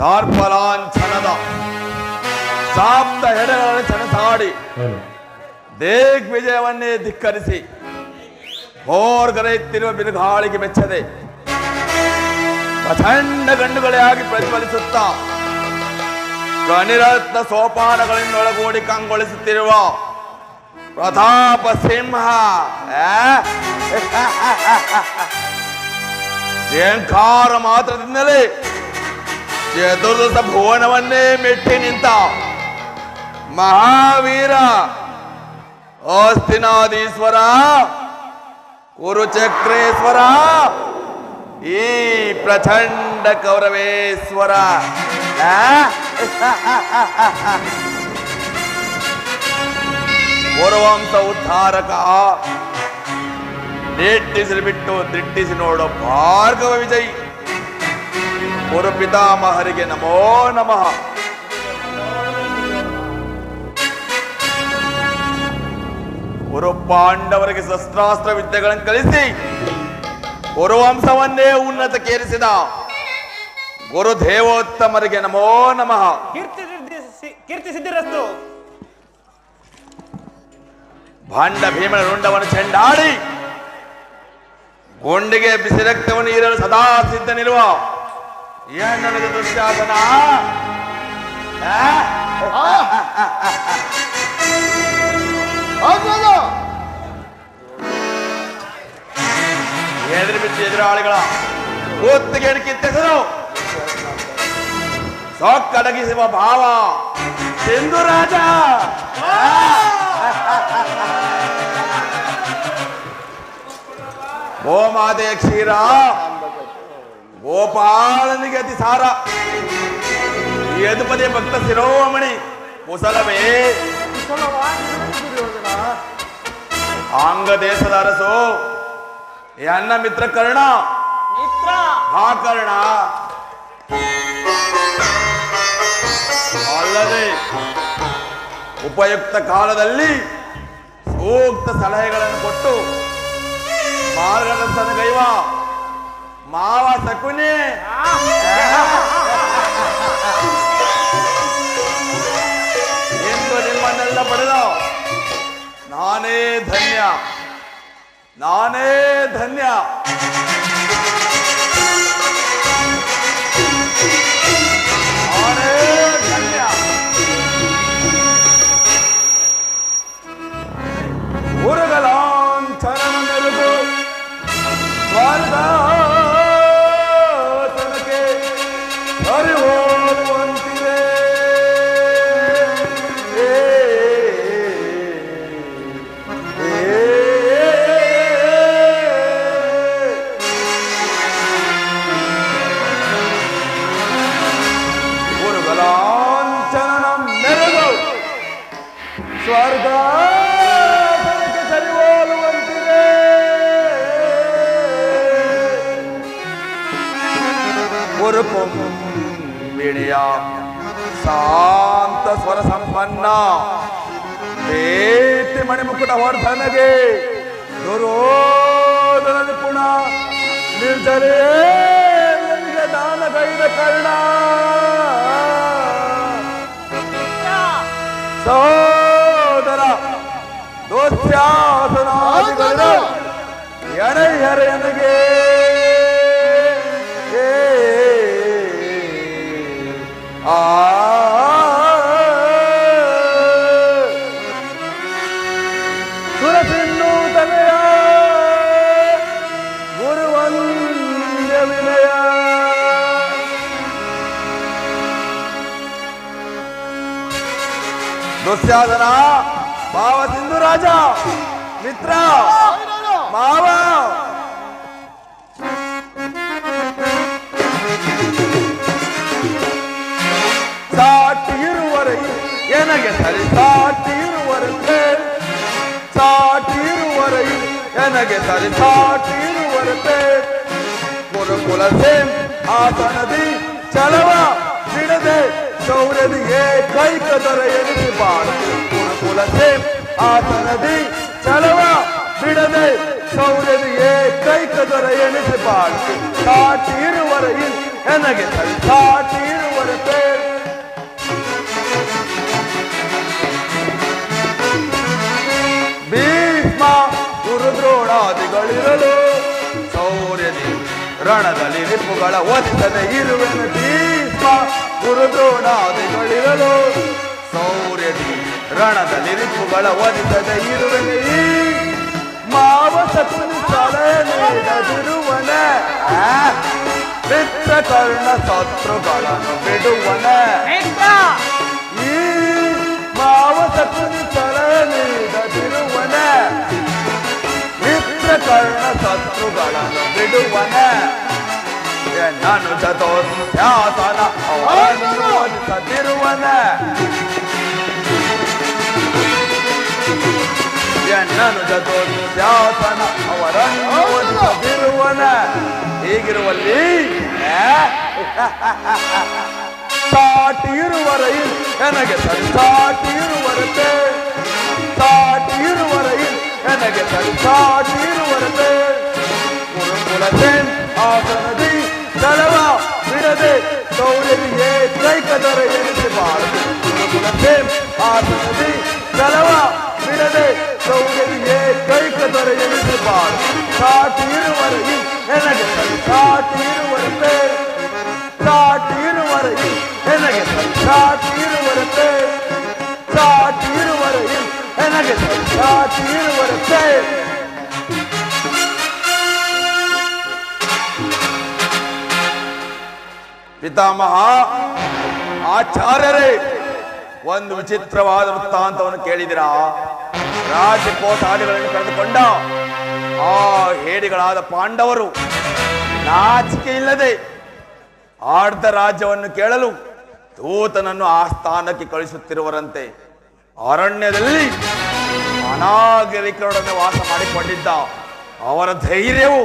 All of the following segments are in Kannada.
ಸಾರ್ಪಲಾಂಛನದ ಸಾಪ್ತ ಹೆಡೆಗಳನ್ನು ಸೆಣಸಾಡಿ ದಿಗ್ವಿಜಯವನ್ನೇ ಧಿಕ್ಕರಿಸಿ ಹೋರ್ಗರೆಯುತ್ತಿರುವ ಬಿರುಗಾಳಿಗೆ ಮೆಚ್ಚದೆ ಪ್ರಚಂಡ ಗಂಡುಗಳೇ ಆಗಿ ಪ್ರಜ್ವಲಿಸುತ್ತಾ ಗಣಿರತ್ನ ಸೋಪಾನಗಳಿಂದೊಳಗೂಡಿ ಕಂಗೊಳಿಸುತ್ತಿರುವ ಪ್ರತಾಪ ಸಿಂಹ ಜಯಂಕಾರ ಮಾತ್ರದಿಂದಲೇ ಚತುರ್ದಶ ಭುವನವನ್ನೇ ಮೆಟ್ಟಿ ನಿಂತ ಮಹಾವೀರ ಹಸ್ತಿನಾದೀಶ್ವರ ಕುರುಚಕ್ರೇಶ್ವರ ಈ ಪ್ರಚಂಡ ಕೌರವೇಶ್ವರ ಪೂರ್ವಂಶ ಉದ್ಧಾರಕ ನಿಟ್ಟಿಸಿ ಬಿಟ್ಟು ದಿಟ್ಟಿಸಿ ನೋಡೋ ಭಾರ್ಗವ ವಿಜಯ್ ಗುರು ಪಿತಾಮಹರಿಗೆ ನಮೋ ನಮಃ. ಗುರು ಪಾಂಡವರಿಗೆ ಶಸ್ತ್ರಾಸ್ತ್ರ ವಿದ್ಯೆಗಳನ್ನು ಕಲಿಸಿ ಗುರುವಂಶವನ್ನೇ ಉನ್ನತಕ್ಕೇರಿಸಿದ ಗುರು ದೇವೋತ್ತಮರಿಗೆ ನಮೋ ನಮಃ. ಕೀರ್ತಿ ಸಿದ್ಧಿರಸ್ತು. ಭಾಂಡ ಭೀಮನ ರುಂಡವನ್ನು ಚೆಂಡಾಡಿ ಗುಂಡಿಗೆ ಬಿಸಿ ರಕ್ತವನ್ನು ಹೀರಲು ಸದಾ ಸಿದ್ಧ ನಿಲ್ಲುವ ನನಗೆ ದುಶ್ಯಾಸನ ಎದುರು ಬಿಟ್ಟು ಎದುರಾಳಿಗಳ ಕೂತ್ತಿಗೆ ಕಿತ್ತೆಸರು ಸೊಕ್ಕಡಗಿಸುವ ಭಾವ ಸಿಂಧು ರಾಜ ಗೋಮಾತೆ ಕ್ಷೀರ ಗೋಪಾಲನಿಗೆ ಅತಿ ಸಾರ ಯದುಪದೇ ಭಕ್ತ ಶಿರೋಮಣಿ ಕುಶಲವೇ ಆಂಗ ದೇಶದ ಅರಸು ಅನ್ನ ಮಿತ್ರ ಕರ್ಣ ಹಾ ಕರ್ಣ ಅಲ್ಲದೆ ಉಪಯುಕ್ತ ಕಾಲದಲ್ಲಿ ಸೂಕ್ತ ಸಲಹೆಗಳನ್ನು ಕೊಟ್ಟು ಮಾರ್ಗದರ್ಶನಗೈವ ಮಾವ ಸಕುನಿ ಎಂದು ನಿಮ್ಮನ್ನೆಲ್ಲ ಪಡೆದ ನಾನೇ ಧನ್ಯ ನಾನೇ ಧನ್ಯ. ನಾನೇ ಧನ್ಯ. ಉರುಗಲಾಂಛನ ಮೆರುಗು ಸ್ವಾರ್ಥನಕ್ಕೆ ಅರಿವೋಲುವಂತಿದೆ. ಉರುಗಲಾಂಛನ ಮೆರುಗು ಸ್ವರ್ಗ ಬಿಳಿಯ ಶಾಂತ ಸ್ವರ ಸಂಪನ್ನ ಬೇಟಿ ಮಣಿಮುಕುಟ ವರ್ಧನಗೆ ದುರೋಧನ ನಿಪುಣ ನಿರ್ಜರೇ ದಾನಗೈದ ಕರ್ಣ ಸೋದರ ದೋಸ್ಯಾಸನಾದಿಗಳ ಎಣೆಯರೆಯನಿಗೆ ಸುರಸಿನ್ನು ತನೆಯ ಗುರುವಂದ್ಯ ವಿನಯ. ದುಶ್ಯಾಸನ ಮಾವ ಸಿಂಧು ರಾಜ ಮಿತ್ರ ಮಾವ ಸಾಟಿರುವರೆ ಎನಗೆ ಸರಿ ಸಾಟಿರುವರೆ ಸಾಟಿರುವರೆ ಎನಗೆ ಸರಿ ಸಾಟಿರುವರೆ ಗುರುಕುಲ ಸೇಮ್ ಆಸನದಿ ಚಲವ ಬಿಡದೆ ಶೌರ್ಯದಿ ಏಕೈಕ ದೊರ ಎನಿಸಿ ಬಾಳ ಗುರುಕುಲ ಸೇಮ್ ಆಸನದಿ ಚಲವ ಬಿಡದೆ ಶೌರ್ಯದಿ ಏಕೈಕ ದೊರ ಎನಿಸಿ ಬಾಳ ಸಾಟಿರುವರೆ ಎನಗೆ ಸರಿ ಸಾಟಿರುವ ಹೊರತೆ ಭೀಷ್ಮ ಗುರುದ್ರೋಣಾದಿಗಳಿರಲು ಶೌರ್ಯದಿ ರಣದಲ್ಲಿ ರಿಪುಗಳ ಒತ್ತದ ಇರುವೆನು ಭೀಷ್ಮ ಗುರುದ್ರೋಣಾದಿಗಳಿರಲು ಶೌರ್ಯದಿ ರಣದಲ್ಲಿ ರಿಪುಗಳ ಒತ್ತದ ಇರುವೆನು ಈ ಮಾವ ಸಕುನಿ ತಲೆದಿರುವನ ಮಿತ್ರಕರ್ಣ ಶತ್ರುಗಳನ್ನು ಬಿಡುವನ ಈ ಮಾವ ಸಕುನಿ ತಲೆದಿರುವನ ಮಿತ್ರಕರ್ಣ ಶತ್ರುಗಳನ್ನು ಬಿಡುವನ ನಾನು ಜತೋತ್ಯಾಸನ ಅವರನ್ನು ಓದಿಸದಿರುವನ ಎನ್ನನು ಜತೋತ್ಯಾಸನ ಅವರನ್ನು ಓದಿಸದಿರುವನ ಹೀಗಿರುವಲ್ಲಿ ಸಾಟಿ ಇರುವರೆಯಿಲ್ ನನಗೆ ಸಾಟಿ ಇರುವರತೆ ಸಾಟಿ ಇರುವರೆಯಿಲ್ ನನಗೆ ಸಾಟಿ ಇರುವರತೆ ಕುರುಕುಲಸೇನ್ ಆಸನದಿ ದಳವ ಬಿಡದೆ ಶೌರ್ಯದಿಯೇ ಕೈಕದರ ಎನಿಸಬಾರದು ಕುರುಕುಲಸೇನ್ ಆಸನದಿ ದಳವ ಬಿಡದೆ ಶೌರ್ಯದಿಯೇ ಕೈಕದರ ಎನಿಸಬಾರದು ಸಾಟಿ ಇರುವರೆಯಿಲ್ ನನಗೆ ಸಾಟಿ ಇರುವರತೆ ಸಾಟಿ ಇರುವರೆಯಿಲ್ ನನಗೆ ಸಾಟಿ ಇರುವರತೆ ಸಾಟಿ ಇರುವರೆಯಿಲ್ ನನಗೆ ಸಾಟಿ ಇರುವರತೆ ಪಿತಾಮಹ ಆಚಾರ್ಯರೇ ಒಂದು ವಿಚಿತ್ರವಾದ ವೃತ್ತಾಂತವನ್ನು ಕೇಳಿದಿರಾ ರಾಜಕೋಟಾದಿಗಳನ್ನು ಕಳೆದುಕೊಂಡ ಆ ಹೇಡಿಗಳಾದ ಪಾಂಡವರು ನಾಚಿಕೆ ಇಲ್ಲದೆ ಆರ್ಧ ರಾಜ್ಯವನ್ನು ಕೇಳಲು ದೂತನನ್ನು ಆ ಸ್ಥಾನಕ್ಕೆ ಕಳಿಸುತ್ತಿರುವರಂತೆ ಅರಣ್ಯದಲ್ಲಿ ಅನಾಗರಿಕರೊಡನೆ ವಾಸ ಮಾಡಿಕೊಂಡಿದ್ದ ಅವರ ಧೈರ್ಯವು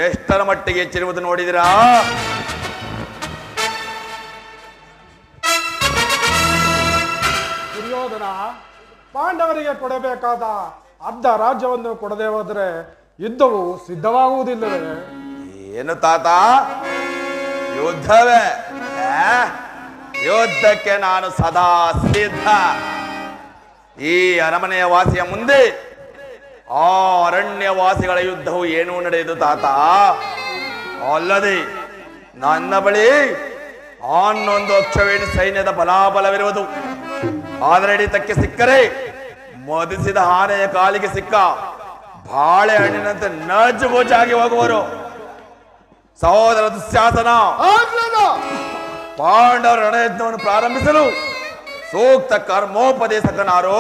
ಎಷ್ಟರ ಮಟ್ಟಿಗೆ ಹೆಚ್ಚಿರುವುದು ನೋಡಿದಿರಾ ದುರ್ಯೋಧನ ಪಾಂಡವರಿಗೆ ಕೊಡಬೇಕಾದ ಅರ್ಧ ರಾಜ್ಯವನ್ನು ಕೊಡದೆ ಹೋದರೆ ಯುದ್ಧವು ಸಿದ್ಧವಾಗುವುದಿಲ್ಲವೇ? ಏನು ತಾತ ಯುದ್ಧವೇ ಯುದ್ಧಕ್ಕೆ ನಾನು ಸದಾ ಸಿದ್ಧ. ಈ ಅರಮನೆಯ ವಾಸಿಯ ಮುಂದೆ ಆ ಅರಣ್ಯವಾಸಿಗಳ ಯುದ್ಧವು ಏನೂ ನಡೆಯುವುದು ತಾತ. ಅಲ್ಲದೆ ನನ್ನ ಬಳಿ ಅನ್ನೊಂದು ಅಕ್ಷವೇಣಿ ಸೈನ್ಯದ ಬಲಾಬಲವಿರುವುದು. ಆದರೆ ಹಿಡಿತಕ್ಕೆ ಸಿಕ್ಕರೆ ಮದಿಸಿದ ಆನೆಯ ಕಾಲಿಗೆ ಸಿಕ್ಕ ಬಾಳೆಹಣ್ಣಿನಂತೆ ನಜ್ಜುಗೊಜ್ಜಾಗಿ ಹೋಗುವರು. ಸಹೋದರ ದುಶ್ಯಾಸನ, ಪಾಂಡವರ ರಣಯಜ್ಞವನ್ನು ಪ್ರಾರಂಭಿಸಲು ಸೂಕ್ತ ಕರ್ಮೋಪದೇಶಕನಾರು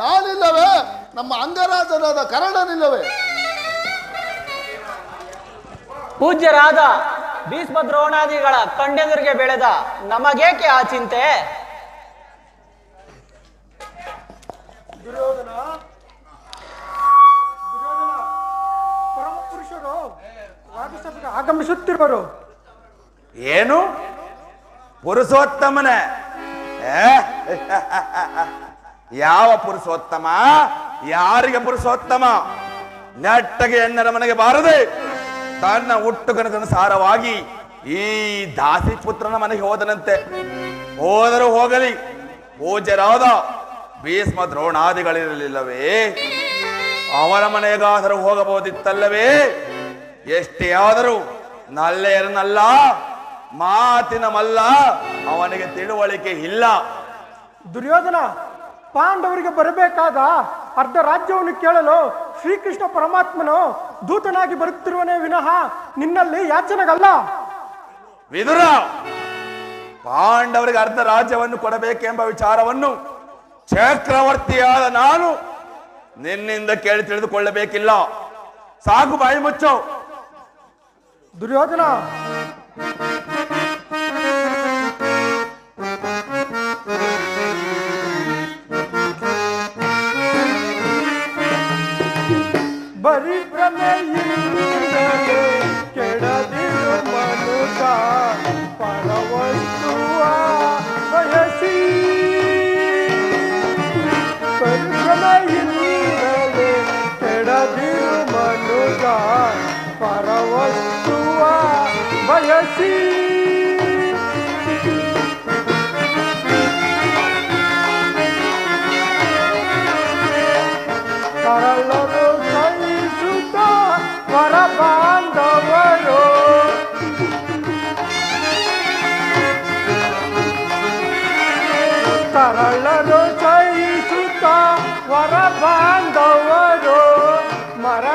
ನಾನಿಲ್ಲವೇ? ನಮ್ಮ ಅಂಗರಾಜನಾದ ಕರ್ಣನಿಲ್ಲವೇ? ಪೂಜ್ಯರಾದ ಭೀಷ್ಮ ದ್ರೋಣಾದಿಗಳ ಕಣ್ಣೆದುರಿಗೆ ಬೆಳೆದ ನಮಗೇಕೆ ಆ ಚಿಂತೆ? ದುರ್ಯೋಧನ ಪರಮ ಪುರುಷರು ರಾಜಸಭೆಗೆ ಆಗಮಿಸುತ್ತಿರುವರು. ಏನು ಪುರುಷೋತ್ತಮನೇ? ಯಾವ ಪುರುಷೋತ್ತಮ? ಯಾರಿಗೆ ಪುರುಷೋತ್ತಮ? ನೆಟ್ಟಗೆ ಎನ್ನರ ಮನೆಗೆ ಬಾರದೆ ತನ್ನ ಹುಟ್ಟು ಕನಕನುಸಾರವಾಗಿ ಈ ದಾಸಿ ಪುತ್ರನ ಮನೆಗೆ ಹೋದನಂತೆ. ಹೋದರೂ ಹೋಗಲಿ, ಪೂಜ್ಯರಾದ ಭೀಷ್ಮ ದ್ರೋಣಾದಿಗಳಿರಲಿಲ್ಲವೇ? ಅವರ ಮನೆಗಾದರೂ ಹೋಗಬಹುದಿತ್ತಲ್ಲವೇ? ಎಷ್ಟೇ ಆದರೂ ನಲ್ಲೆಯರನಲ್ಲ, ಮಾತಿನ ಮಲ್ಲ, ಅವನಿಗೆ ತಿಳುವಳಿಕೆ ಇಲ್ಲ. ದುರ್ಯೋಧನ, ಪಾಂಡವರಿಗೆ ಬರಬೇಕಾದ ಅರ್ಧ ರಾಜ್ಯವನ್ನು ಕೇಳಲು ಶ್ರೀಕೃಷ್ಣ ಪರಮಾತ್ಮನು ದೂತನಾಗಿ ಬರುತ್ತಿರುವನೇ ವಿನಃ ನಿನ್ನಲ್ಲಿ ಯಾಚನೆಗಲ್ಲ. ವಿದುರ, ಪಾಂಡವರಿಗೆ ಅರ್ಧ ರಾಜ್ಯವನ್ನು ಕೊಡಬೇಕೆಂಬ ವಿಚಾರವನ್ನು ಚಕ್ರವರ್ತಿಯಾದ ನಾನು ನಿನ್ನಿಂದ ಕೇಳಿ ತಿಳಿದುಕೊಳ್ಳಬೇಕಿಲ್ಲ. ಸಾಕು, ಬಾಯಿ ಮುಚ್ಚು. ದುರ್ಯೋಧನ, ಬರೀ ಭ್ರಮೆಯಿಂದಲೇ ಕೆಡದಿರು ಮನುಜ ಪರವಸ್ತುವ ಬಯಸಿ. ಪರಿಭ್ರಮೆಯಿಂದಲೇ ಕೆಡದಿರು ಮನುಜ ಪರವಸ್ತುವ ಬಯಸಿ.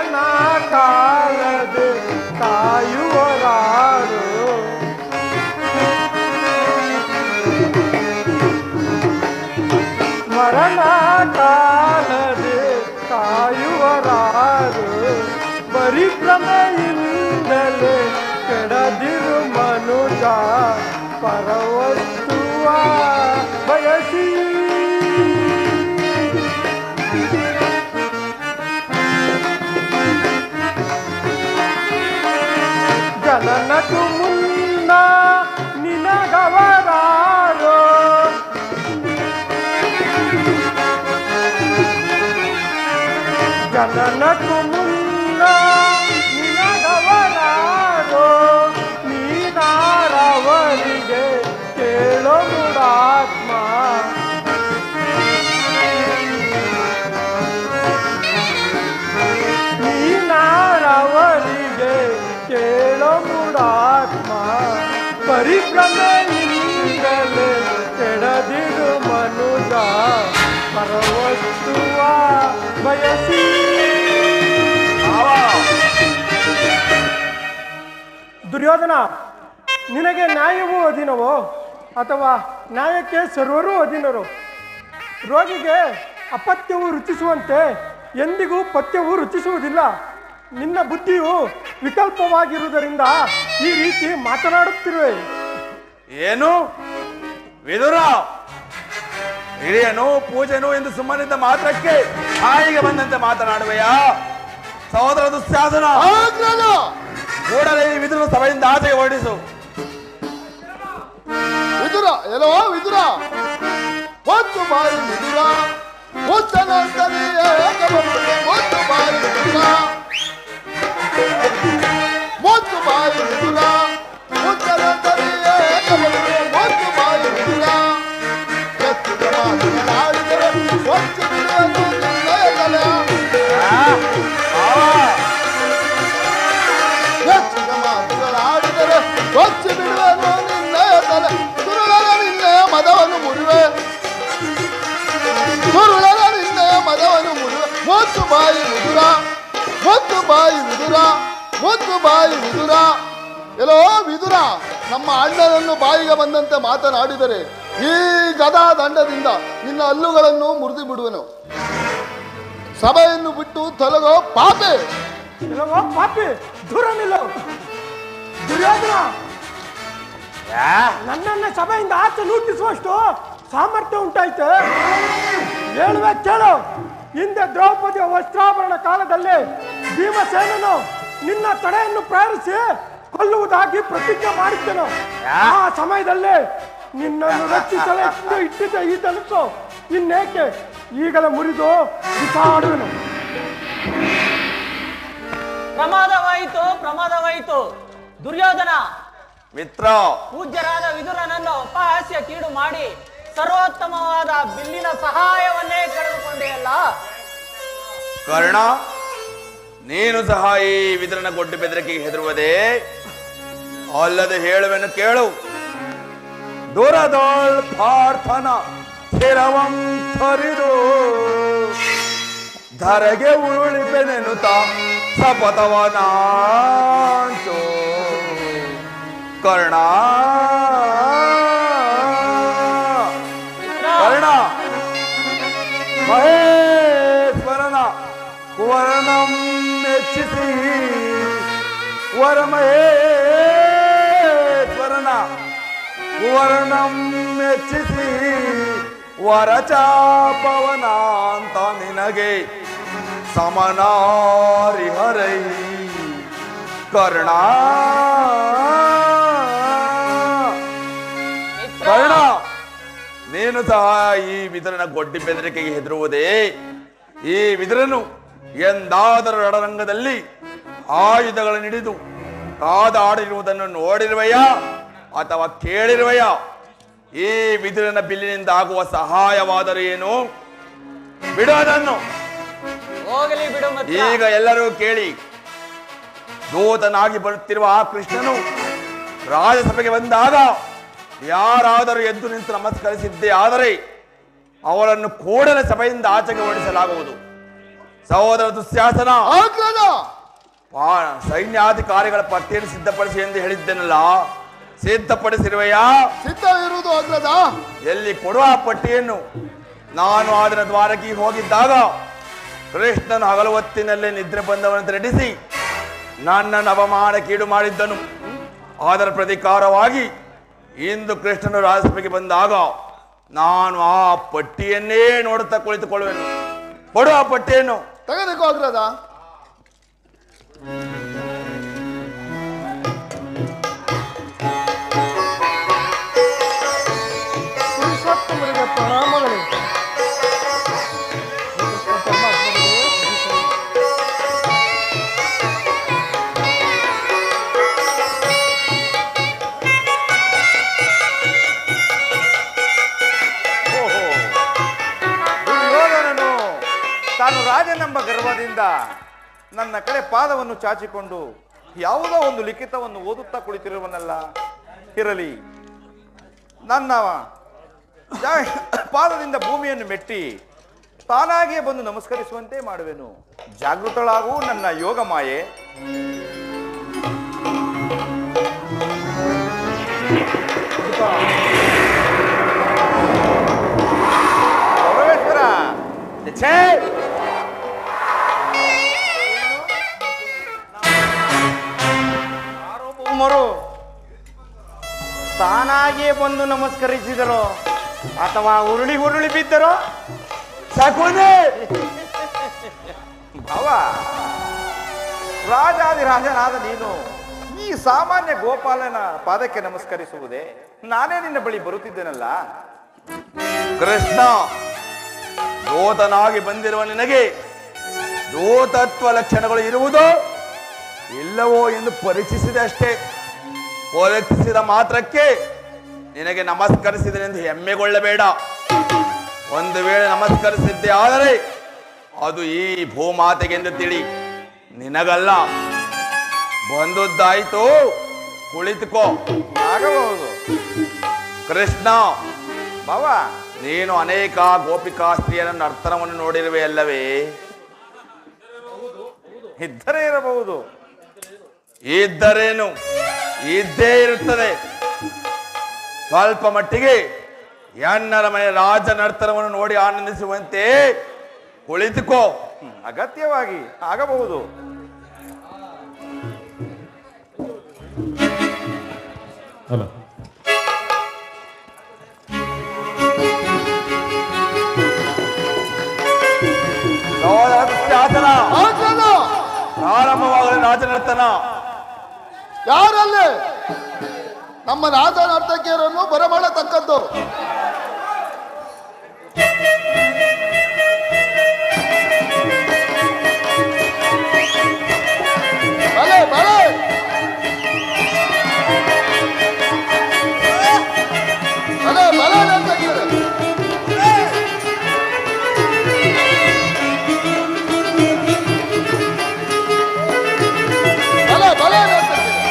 ಮರಣ ಕಾಲದೆ ಕಾಯುವರಾರು ಮರಣ ಕಾಲದೆ ಕಾಯುವರಾರು ಪರಿಭ್ರಮೆಯಿಂದಲೇ ಕೆಡದಿರು ಮನುಜ ಪರವಸ್ತುವ ಬಯಸಿ ಜನನಕ್ಕೂ ಮುನ್ನ ನಿನಗವರಾರೋ ಜನನಕ್ಕೂ ಮುನ್ನ ನಿನಗವರಾರೋ ನೀನಾರವರಿಗೆ ಕೇಳೋ ಮುಡಾತ್ಮ ನೀನಾರವರಿಗೆ ಕೇಳೋ ಮುಡಾತ್ಮ ಪರಿಭ್ರಮೆಯಿಂದಲೇ ಕೆಡದಿರು ಮನುಜ ಪರವಸ್ತುವ ಬಯಸಿ ದುರ್ಯೋಧನ, ನಿನಗೆ ನ್ಯಾಯವೂ ಅಧೀನವೋ ಅಥವಾ ನ್ಯಾಯಕ್ಕೆ ಸರ್ವರೂ ಅಧೀನರು? ರೋಗಿಗೆ ಅಪತ್ಯವು ರುಚಿಸುವಂತೆ ಎಂದಿಗೂ ಪಥ್ಯವು ರುಚಿಸುವುದಿಲ್ಲ. ನಿನ್ನ ಬುದ್ಧಿಯು ವಿಕಲ್ಪವಾಗಿರುವುದರಿಂದ ಈ ರೀತಿ ಮಾತನಾಡುತ್ತಿರುವೆ. ಏನು ವಿದುರ, ಹಿರಿಯನು ಪೂಜೆನು ಎಂದು ಸುಮ್ಮನಿದ್ದ ಮಾತ್ರಕ್ಕೆ ಹಾಯಿಗೆ ಬಂದಂತೆ ಮಾತನಾಡುವೆಯಾ? ಸಹೋದರ ದುಶ್ಯಾಸನ, ಕೂಡಲೇ ಈ ವಿದುರ ಸಭೆಯಿಂದ ಆಚೆಗೆ ಹೊರಡಿಸು. ವಿದುರ, ಎಲ್ಲೋ ವಿದುರ, ಒಂದು ಬಾಯಿ ವಿದುರ, ಮುಚ್ಚನಂತನೆಯೇ ಏಕಬಂಧುಗೆ ಒಂದು ಬಾಯಿ ವಿದುರ, ಒಂದು ಬಾಯಿ ವಿದುರ, ಮುಚ್ಚನಂತನೆಯೇ ಏಕಬಂಧುಗೆ ಒಂದು ಬಾಯಿ ವಿದುರ, ಎತ್ತಿದ ಮಾತುಗಳಾಡಿದರೆ ಹೊಚ್ಚು ಬಿಡುವುದು ನಿನ್ನಯ ತಲೆ. ಹೆಚ್ಚಿನ ಮಾತುಗಳಾಡಿದರೆ ಹೊಚ್ಚು ಬಿಡುವನು ನಿನ್ನಯ ತಲೆ. ಗುರುಗಳ ನಿನ್ನೆಯ ಮದವನ್ನು ಮುರಿವೆ, ಗುರುಗಳ ನಿನ್ನೆಯ ಮದವನ್ನು ಮುರಿವೆ. ಒಂದು ಬಾಯಿ ವಿದುರ, ಒಂದು ಬಾಯಿ ವಿದುರ, ಒಂದು ಬಾಯಿ ವಿದುರ. ಎಲ್ಲೋ ವಿದುರ, ನಮ್ಮ ಅಣ್ಣನನ್ನು ಬಾಯಿಗೆ ಬಂದಂತೆ ಮಾತನಾಡಿದರೆ ಈ ಗದಾ ದಂಡದಿಂದ ನಿನ್ನ ಹಲ್ಲುಗಳನ್ನು ಮುರಿದು ಬಿಡುವೆನು. ಸಭೆಯನ್ನು ಬಿಟ್ಟು ತೊಲಗೋ ಪಾಪೆ. ಇಲ್ಲವೋ ಪಾಪಿ, ದೂರ ನಿಲ್ಲು. ದುರ್ಯೋಧನ, ನನ್ನನ್ನ ಸಭೆಯಿಂದ ಆಚೆ ನೂಟಿಸುವಷ್ಟು ಸಾಮರ್ಥ್ಯ ಉಂಟಾಯ್ತು. ಹೇಳುವೆ ಕೇಳು. ಹಿಂದೆ ದ್ರೌಪದಿಯ ವಸ್ತ್ರಾಭರಣ ಕಾಲದಲ್ಲಿ ಭೀಮಸೇನನು ನಿನ್ನ ತಡೆಯನ್ನು ಪ್ರೇರಿಸಿ ಕೊಲ್ಲುವುದಾಗಿ ಪ್ರತಿಜ್ಞೆ ಮಾಡಿದ್ದನು. ಆ ಸಮಯದಲ್ಲಿ ನಿನ್ನನ್ನು ರಕ್ಷಿಸಲೆಂದು ಇಟ್ಟಿದ್ದ ಈ ಧನುಸ್ಸು ಇನ್ನೇಕೆ ಈಗಲೇ ಮುರಿದು ಬಿಸಾಡುವೆನು. ಪ್ರಮಾದವಾಯಿತು. ದುರ್ಯೋಧನ, ಮಿತ್ರ, ಪೂಜ್ಯರಾದ ವಿದುರನನ್ನು ಅಪಹಾಸ್ಯ ಕೀಡು ಮಾಡಿ ಸರ್ವೋತ್ತಮವಾದ ಬಿಲ್ಲಿನ ಸಹಾಯವನ್ನೇ ಕಳೆದುಕೊಂಡೆಯಲ್ಲ. ಕರ್ಣ, ನೀನು ಸಹ ಈ ವಿದುರನ ಗೊಡ್ಡು ಬೆದರಿಕೆಗೆ ಹೆದರುವುದೇ? ಅಲ್ಲದೆ ಹೇಳುವೆನು ಕೇಳು. ದೂರದೋಳ್ ಪ್ರಾರ್ಥನ ಸ್ಥಿರವಂ ಥರಿದು ಧರೆಗೆ ಉರುಳಿಪೆನೆನುತ ಸಪಥವನಾಂಚೋ ಕರ್ಣ. ಕರ್ಣ, ಮಹೇಶ್ವರನ ಕುವರನಂ ಮೆಚ್ಚಿಸಿ ವರಮಹೇಶ್ವರನ ಕುವರನಂ ಮೆಚ್ಚಿಸಿ ವರಚಾಪವನ ಅಂತ ನಿನಗೆ ಸಮನಾರಿ ಹರೈ ಕರ್ಣ. ಕರ್ಣ, ನೀನು ಸಹ ಈ ವಿದುರನ ಗೊಡ್ಡಿ ಬೆದರಿಕೆಗೆ ಹೆದರುವುದೇ? ಈ ವಿದುರನು ಎಂದಾದರೂ ರಣರಂಗದಲ್ಲಿ ಆಯುಧಗಳನ್ನು ಹಿಡಿದು ಕಾದಾಡಿರುವುದನ್ನು ನೋಡಿರುವೆಯಾ ಅಥವಾ ಕೇಳಿರುವೆಯಾ? ಈ ವಿದುರನ ಬಿಲ್ಲಿನಿಂದ ಆಗುವ ಸಹಾಯವಾದರೂ ಏನು? ಬಿಡೋದನ್ನು ಹೋಗಲಿ ಬಿಡು. ಈಗ ಎಲ್ಲರೂ ಕೇಳಿ. ದೂತನಾಗಿ ಬರುತ್ತಿರುವ ಆ ಕೃಷ್ಣನು ರಾಜಸಭೆಗೆ ಬಂದಾಗ ಯಾರಾದರೂ ಎದ್ದು ನಿಂತು ನಮಸ್ಕರಿಸಿದ್ದೇ ಆದರೆ ಅವರನ್ನು ಕೂಡಲೇ ಸಭೆಯಿಂದ ಆಚೆಗೆ ಓಡಿಸಲಾಗುವುದು. ಸಹೋದರ ದುಶ್ಯಾಸನ, ಆಗ್ರಹ. ಸೈನ್ಯಾಧಿಕಾರಿಗಳ ಪಟ್ಟಿಯನ್ನು ಸಿದ್ಧಪಡಿಸಿ ಎಂದು ಹೇಳಿದ್ದೇನಲ್ಲ, ಸಿದ್ಧಪಡಿಸಿರುವೆಯಾ? ಸಿದ್ಧವಿರುವುದು ಆಗ್ರದ. ಎಲ್ಲಿ ಕೊಡುವ ಆ ಪಟ್ಟಿಯನ್ನು? ನಾನು ಅದರ ದ್ವಾರಕ್ಕೆ ಹೋಗಿದ್ದಾಗ ಕೃಷ್ಣನು ಹಗಲು ಹೊತ್ತಿನಲ್ಲೇ ನಿದ್ರೆ ಬಂದವನಂತೆ ನಟಿಸಿ ನನ್ನನ್ನು ಅವಮಾನಕ್ಕೀಡು ಮಾಡಿದ್ದನು. ಅದರ ಪ್ರತಿಕಾರವಾಗಿ ಇಂದು ಕೃಷ್ಣನು ರಾಜಸಭೆಗೆ ಬಂದಾಗ ನಾನು ಆ ಪಟ್ಟಿಯನ್ನೇ ನೋಡುತ್ತಾ ಕುಳಿತುಕೊಳ್ಳುವೆನು. ಕೊಡು ಆ ಪಟ್ಟಿಯನ್ನು. ತೆಗೆದುಕೋ ಆಗ್ರದ. ಪುರುಷೋತ್ತಮರಿಗೆ ಪ್ರಣಾಮಗಳು. ದುರ್ಯೋಧನನು ತಾನು ರಾಜನೆಂಬ ಗರ್ವದಿಂದ ನನ್ನ ಕಡೆ ಪಾದವನ್ನು ಚಾಚಿಕೊಂಡು ಯಾವುದೋ ಒಂದು ಲಿಖಿತವನ್ನು ಓದುತ್ತಾ ಕುಳಿತಿರುವನಲ್ಲ. ಇರಲಿ, ನನ್ನ ಪಾದದಿಂದ ಭೂಮಿಯನ್ನು ಮೆಟ್ಟಿ ತಾನಾಗಿಯೇ ಬಂದು ನಮಸ್ಕರಿಸುವಂತೆ ಮಾಡುವೆನು. ಜಾಗೃತಳಾಗೂ ನನ್ನ ಯೋಗ ಮಾಯೆ. ಪರಮೇಶ್ವರ, ಸಾರ್ವಭೌಮರು ತಾನಾಗಿಯೇ ಬಂದು ನಮಸ್ಕರಿಸಿದರೋ ಅಥವಾ ಉರುಳಿ ಉರುಳಿ ಬಿದ್ದರೋ? ಶಕುನಿ, ಭಾವ, ರಾಜಾದಿರಾಜನಾದ ನೀನು ಈ ಸಾಮಾನ್ಯ ಗೋಪಾಲನ ಪಾದಕ್ಕೆ ನಮಸ್ಕರಿಸುವುದೇ? ನಾನೇ ನಿನ್ನ ಬಳಿ ಬರುತ್ತಿದ್ದೇನಲ್ಲ. ಕೃಷ್ಣ, ದೂತನಾಗಿ ಬಂದಿರುವ ನಿನಗೆ ದೂತತ್ವ ಲಕ್ಷಣಗಳು ಇರುವುದೋ ಇಲ್ಲವೋ ಎಂದು ಪರೀಕ್ಷಿಸಿದೆ ಅಷ್ಟೇ. ಪರೀಕ್ಷಿಸಿದ ಮಾತ್ರಕ್ಕೆ ನಿನಗೆ ನಮಸ್ಕರಿಸಿದನೆಂದು ಹೆಮ್ಮೆಗೊಳ್ಳಬೇಡ. ಒಂದು ವೇಳೆ ನಮಸ್ಕರಿಸಿದ್ದೆ ಆದರೆ ಅದು ಈ ಭೂಮಾತೆಗೆಂದು ತಿಳಿ, ನಿನಗಲ್ಲ. ಬಂದದ್ದಾಯಿತು, ಕುಳಿತುಕೋ. ಆಗಬಹುದು. ಕೃಷ್ಣ, ಭಾವ, ನೀನು ಅನೇಕ ಗೋಪಿಕಾ ಸ್ತ್ರೀಯರ ನರ್ತನವನ್ನು ನೋಡಿರುವೆ ಅಲ್ಲವೇ? ಇದ್ದರೆ ಇರಬಹುದು. ಇದ್ದರೇನು, ಇದ್ದೇ ಇರುತ್ತದೆ. ಸ್ವಲ್ಪ ಮಟ್ಟಿಗೆ ಎನ್ನರ ಮನೆ ರಾಜ ನರ್ತನವನ್ನು ನೋಡಿ ಆನಂದಿಸುವಂತೆ ಕುಳಿತುಕೋ. ಅಗತ್ಯವಾಗಿ ಆಗಬಹುದು. ಸಹೋದರ ದುಶ್ಯಾಸನ, ಆಗ್ರದ. ಪ್ರಾರಂಭವಾಗಲಿ ರಾಜ ನರ್ತನ. ಯಾರಲ್ಲಿ ನಮ್ಮ ರಾಜ ನರ್ತಕಿಯರನ್ನು ಬರಮಾಡತಕ್ಕದ್ದು? ಬಲೆ ಬಲೆ ಬಲೆ ಬಲೆ ನರ್ತಕಿಯರು. ಬಲೆ ಬಲೆ ನರ್ತಕಿಯರು.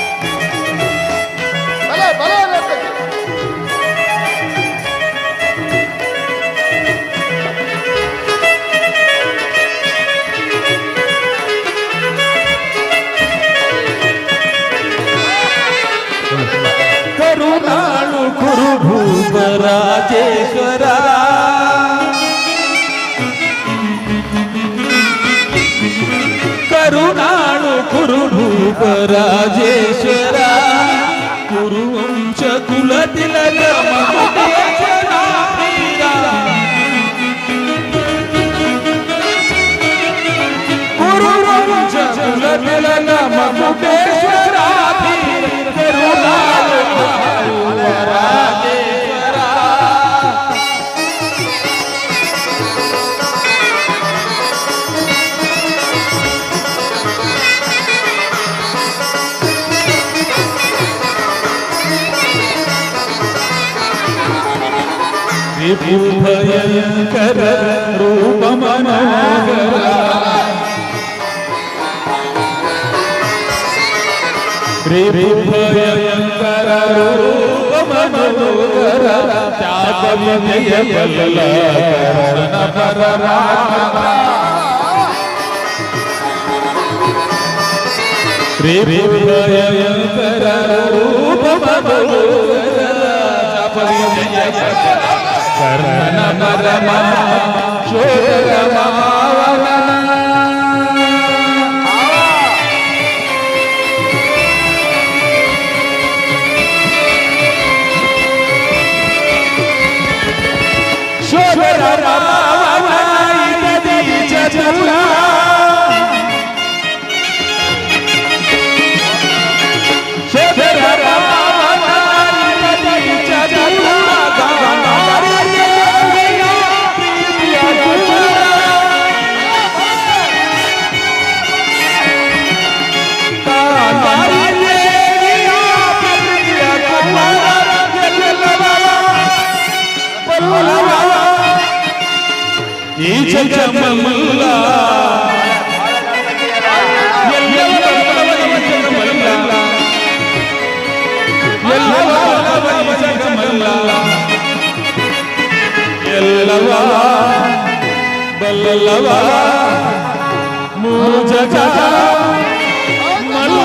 ಬಲೆ ಬಲೆ ನರ್ತಕಿಯರು. ಕರುಣಾಳು ಕುರುಭೂಪ ರಾಜೇಶ್ವರ, ಕರುಣಾಳು ಕುರುಭೂಪ ರಾಜೇಶ್ವರ, ಕುರುವಂಶ ಕುಲ ತಿಲಕ ಮಗುಟೇಶ್ವರ ವೀರ. ಕುರುವಂಶ ಕುಲ ತಿಲಕ ಮಗುಟೇಶ್ವರ ವೀರ. ಕರುಣಾಳು ಕುರುಭೂಪ ರಾಜೇಶ್ವರ. ವಿಭುಭಯಂಕರ ರೂಪ ಮನೋಗರ, ವಿಭುಭಯಂಕರ ರೂಪ ಮನೋಗರ, ತ್ಯಾಗ ವಿಜಯ ಬಲ್ಲ ಕರಣ ಪರ ರಾಮ. ಭಯಂಕರ ರೂಪ ಕರ್ಣನ ಪರಮ ಶೋಧ ಈ ಜಗಮಲ್ಲ ಎಲ್ಲವ ಬಲ್ಲವ ಮೂಜಗ ಮಲ್ಲ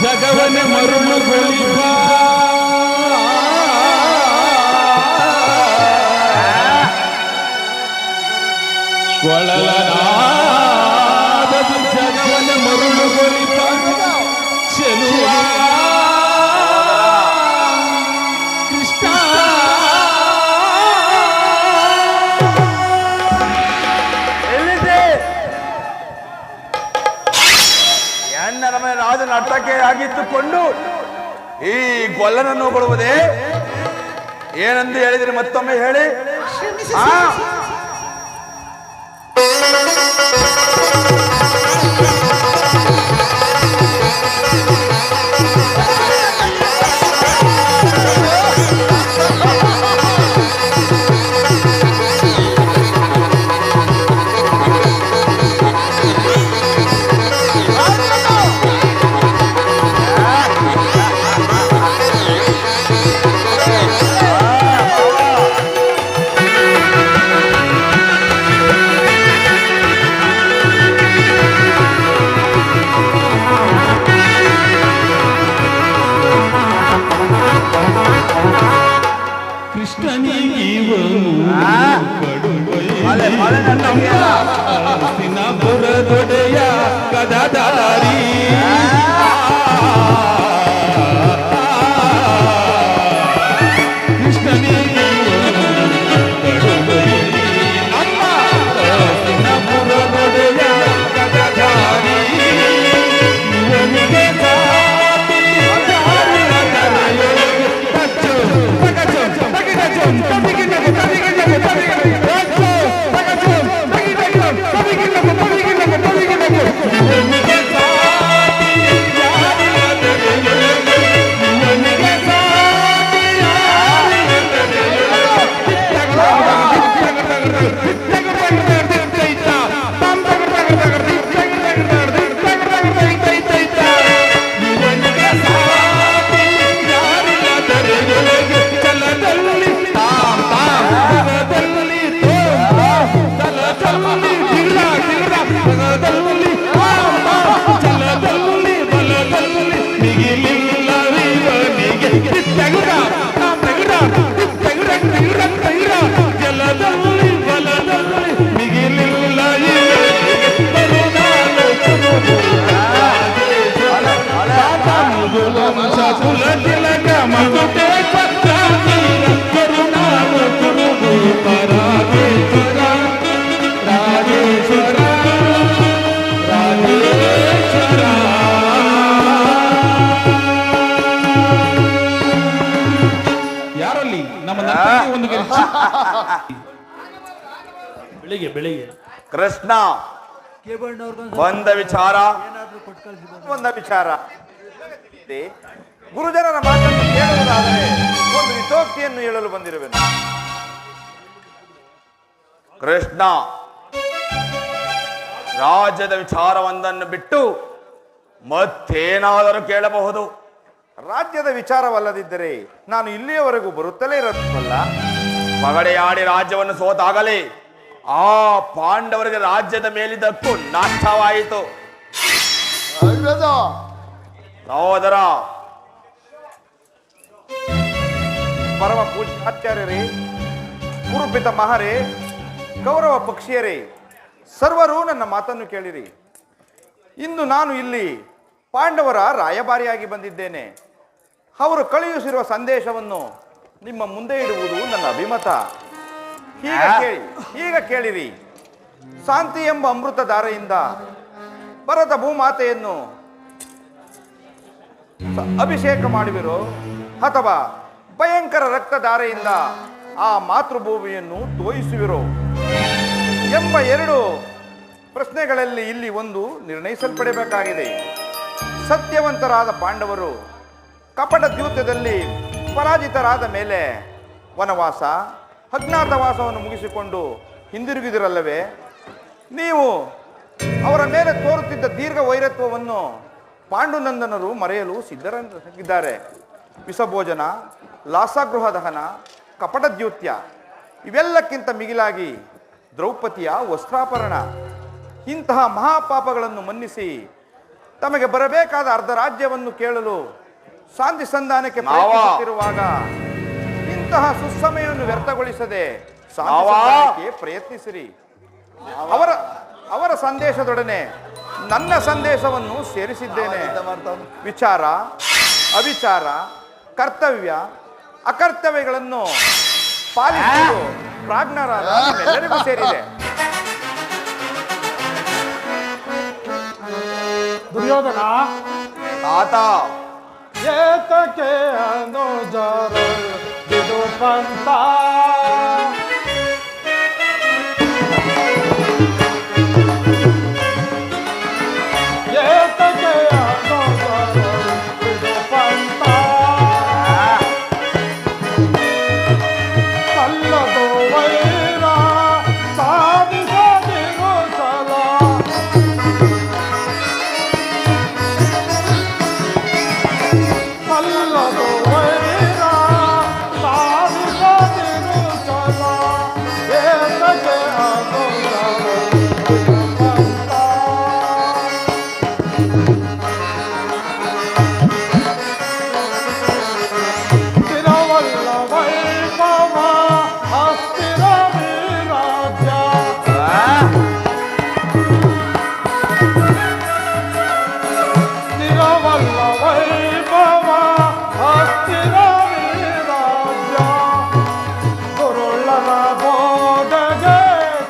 ಜಗವನೆ ಮರುಳು ಕೊಳಲನಾದದು ಜಗವನ ಮರುಳುಗೊಳಿಪ ಚೆಲುವ ಕೃಷ್ಣ ಎಲ್ಲಿದೆ ಎನ್ನರ ಮೇಲೆ ರಾಜನ ಅಟ್ಟಕ್ಕೆ ಆಗಿತ್ತುಕೊಂಡು ಈ ಗೊಲ್ಲನನ್ನು ಕೊಡುವುದೇ ಏನೆಂದು ಹೇಳಿದ್ರೆ ಮತ್ತೊಮ್ಮೆ ಹೇಳಿ. ಆ ಬುರದೊಡೆಯ ಕದದಾರಿ ಕೃಷ್ಣನೇ ಬುರದೊಡೆಯ ಕದದಾರಿ ಇವನಿಗೆ ಯಾರಲ್ಲಿ ನಮ್ಮ ಒಂದು ಬೆಳಿಗ್ಗೆ ಬೆಳಿಗ್ಗೆ ಕೃಷ್ಣ ಬಂದ ವಿಚಾರ ಒಂದ ವಿಚಾರ ಗುರುಜನರ ಮಾತನ್ನು ಕೇಳುವುದಾದರೆ ಒಂದು ಹಿತೋಕ್ತಿಯನ್ನು ಹೇಳಲು ಬಂದಿರುವೆನು. ಕೃಷ್ಣ ರಾಜ್ಯದ ವಿಚಾರವೊಂದನ್ನು ಬಿಟ್ಟು ಮತ್ತೇನಾದರೂ ಕೇಳಬಹುದು. ರಾಜ್ಯದ ವಿಚಾರವಲ್ಲದಿದ್ದರೆ ನಾನು ಇಲ್ಲಿಯವರೆಗೂ ಬರುತ್ತಲೇ ಇರಲಿಲ್ಲ. ಪಗಡೆಯಾಡಿ ರಾಜ್ಯವನ್ನು ಸೋತಾಗಲೇ ಆ ಪಾಂಡವರಿಗೆ ರಾಜ್ಯದ ಮೇಲಿದ್ದಕ್ಕೂ ನಾಶವಾಯಿತು. ಅಗ್ರಜ, ಸಹೋದರ ಪರಮ ಪೂಜ್ಯಾಚಾರ್ಯರೇ, ಕುರುಪಿತ ಮಹರೇ, ಗೌರವ ಪಕ್ಷಿಯರೇ, ಸರ್ವರೂ ನನ್ನ ಮಾತನ್ನು ಕೇಳಿರಿ. ಇಂದು ನಾನು ಇಲ್ಲಿ ಪಾಂಡವರ ರಾಯಭಾರಿಯಾಗಿ ಬಂದಿದ್ದೇನೆ. ಅವರು ಕಳುಹಿಸಿರುವ ಸಂದೇಶವನ್ನು ನಿಮ್ಮ ಮುಂದೆ ಇಡುವುದು ನನ್ನ ಅಭಿಮತ. ಈಗ ಕೇಳಿರಿ. ಶಾಂತಿ ಎಂಬ ಅಮೃತ ಧಾರೆಯಿಂದ ಭರತ ಭೂಮಾತೆಯನ್ನು ಅಭಿಷೇಕ ಮಾಡುವಿರೋ ಅಥವಾ ಭಯಂಕರ ರಕ್ತಧಾರೆಯಿಂದ ಆ ಮಾತೃಭೂಮಿಯನ್ನು ತೋಯಿಸುವಿರೋ ಎಂಬ ಎರಡು ಪ್ರಶ್ನೆಗಳಲ್ಲಿ ಇಲ್ಲಿ ಒಂದು ನಿರ್ಣಯಿಸಲ್ಪಡಬೇಕಾಗಿದೆ. ಸತ್ಯವಂತರಾದ ಪಾಂಡವರು ಕಪಟ ದ್ಯೂತದಲ್ಲಿ ಪರಾಜಿತರಾದ ಮೇಲೆ ವನವಾಸ ಅಜ್ಞಾತವಾಸವನ್ನು ಮುಗಿಸಿಕೊಂಡು ಹಿಂದಿರುಗಿದಿರಲ್ಲವೇ? ನೀವು ಅವರ ಮೇಲೆ ತೋರುತ್ತಿದ್ದ ದೀರ್ಘ ವೈರತ್ವವನ್ನು ಪಾಂಡುನಂದನರು ಮರೆಯಲು ಸಿದ್ಧರಾಗಿದ್ದಾರೆ. ವಿಷಭೋಜನ, ಲಾಸಗೃಹ ದಹನ, ಕಪಟ ದ್ಯೂತ್ಯ ಇವೆಲ್ಲಕ್ಕಿಂತ ಮಿಗಿಲಾಗಿ ದ್ರೌಪದಿಯ ವಸ್ತ್ರಾಪರಣ ಇಂತಹ ಮಹಾಪಾಪಗಳನ್ನು ಮನ್ನಿಸಿ ತಮಗೆ ಬರಬೇಕಾದ ಅರ್ಧ ರಾಜ್ಯವನ್ನು ಕೇಳಲು ಶಾಂತಿ ಸಂಧಾನಕ್ಕೆ ಪ್ರಯತ್ನಿಸುತ್ತಿರುವಾಗ ಇಂತಹ ಸುಸಮಯವನ್ನು ವ್ಯರ್ಥಗೊಳಿಸದೆ ಶಾಂತಿ ಸಂಧಾನಕ್ಕೆ ಪ್ರಯತ್ನಿಸಿರಿ. ಅವರ ಅವರ ಸಂದೇಶದೊಡನೆ ನನ್ನ ಸಂದೇಶವನ್ನು ಸೇರಿಸಿದ್ದೇನೆ. ವಿಚಾರ, ಅವಿಚಾರ, ಕರ್ತವ್ಯ, ಅಕರ್ತವ್ಯಗಳನ್ನು ಪಾಲಿಸುವುದು ಪ್ರಾಜ್ಞರಾದ ನಿಮ್ಮೆಲ್ಲರಿಗೂ ಸೇರಿದೆ. ದುರ್ಯೋಧನ, ತಾತ ಏತಕ್ಕೆ ಅನುಜರ ಬಿಡು ಪಂಥ, ಏತಕ್ಕೆ ಅನುಜರ ಬಿಡು ಪಂಥ, ಕಲ್ಲದು ವೈರ ಸಾಧಿಸದಿರು ಛಲ, ಕಲ್ಲದು ವೈರ ಸಾಧಿಸದಿರು ಛಲ, ಏತಕ್ಕೆ ಅನುಜರ ಬಿಡು ಪಂಥ. ಸ್ಥಿರವಲ್ಲ ವೈಭವ ಅಸ್ಥಿರ ವಿರಾಜ್ಯ, ಸ್ಥಿರವಲ್ಲ ವೈಭವ ಅಸ್ಥಿರ ವಿರಾಜ್ಯ, ಗುರುಳನ ಬೋಧೆಗೆ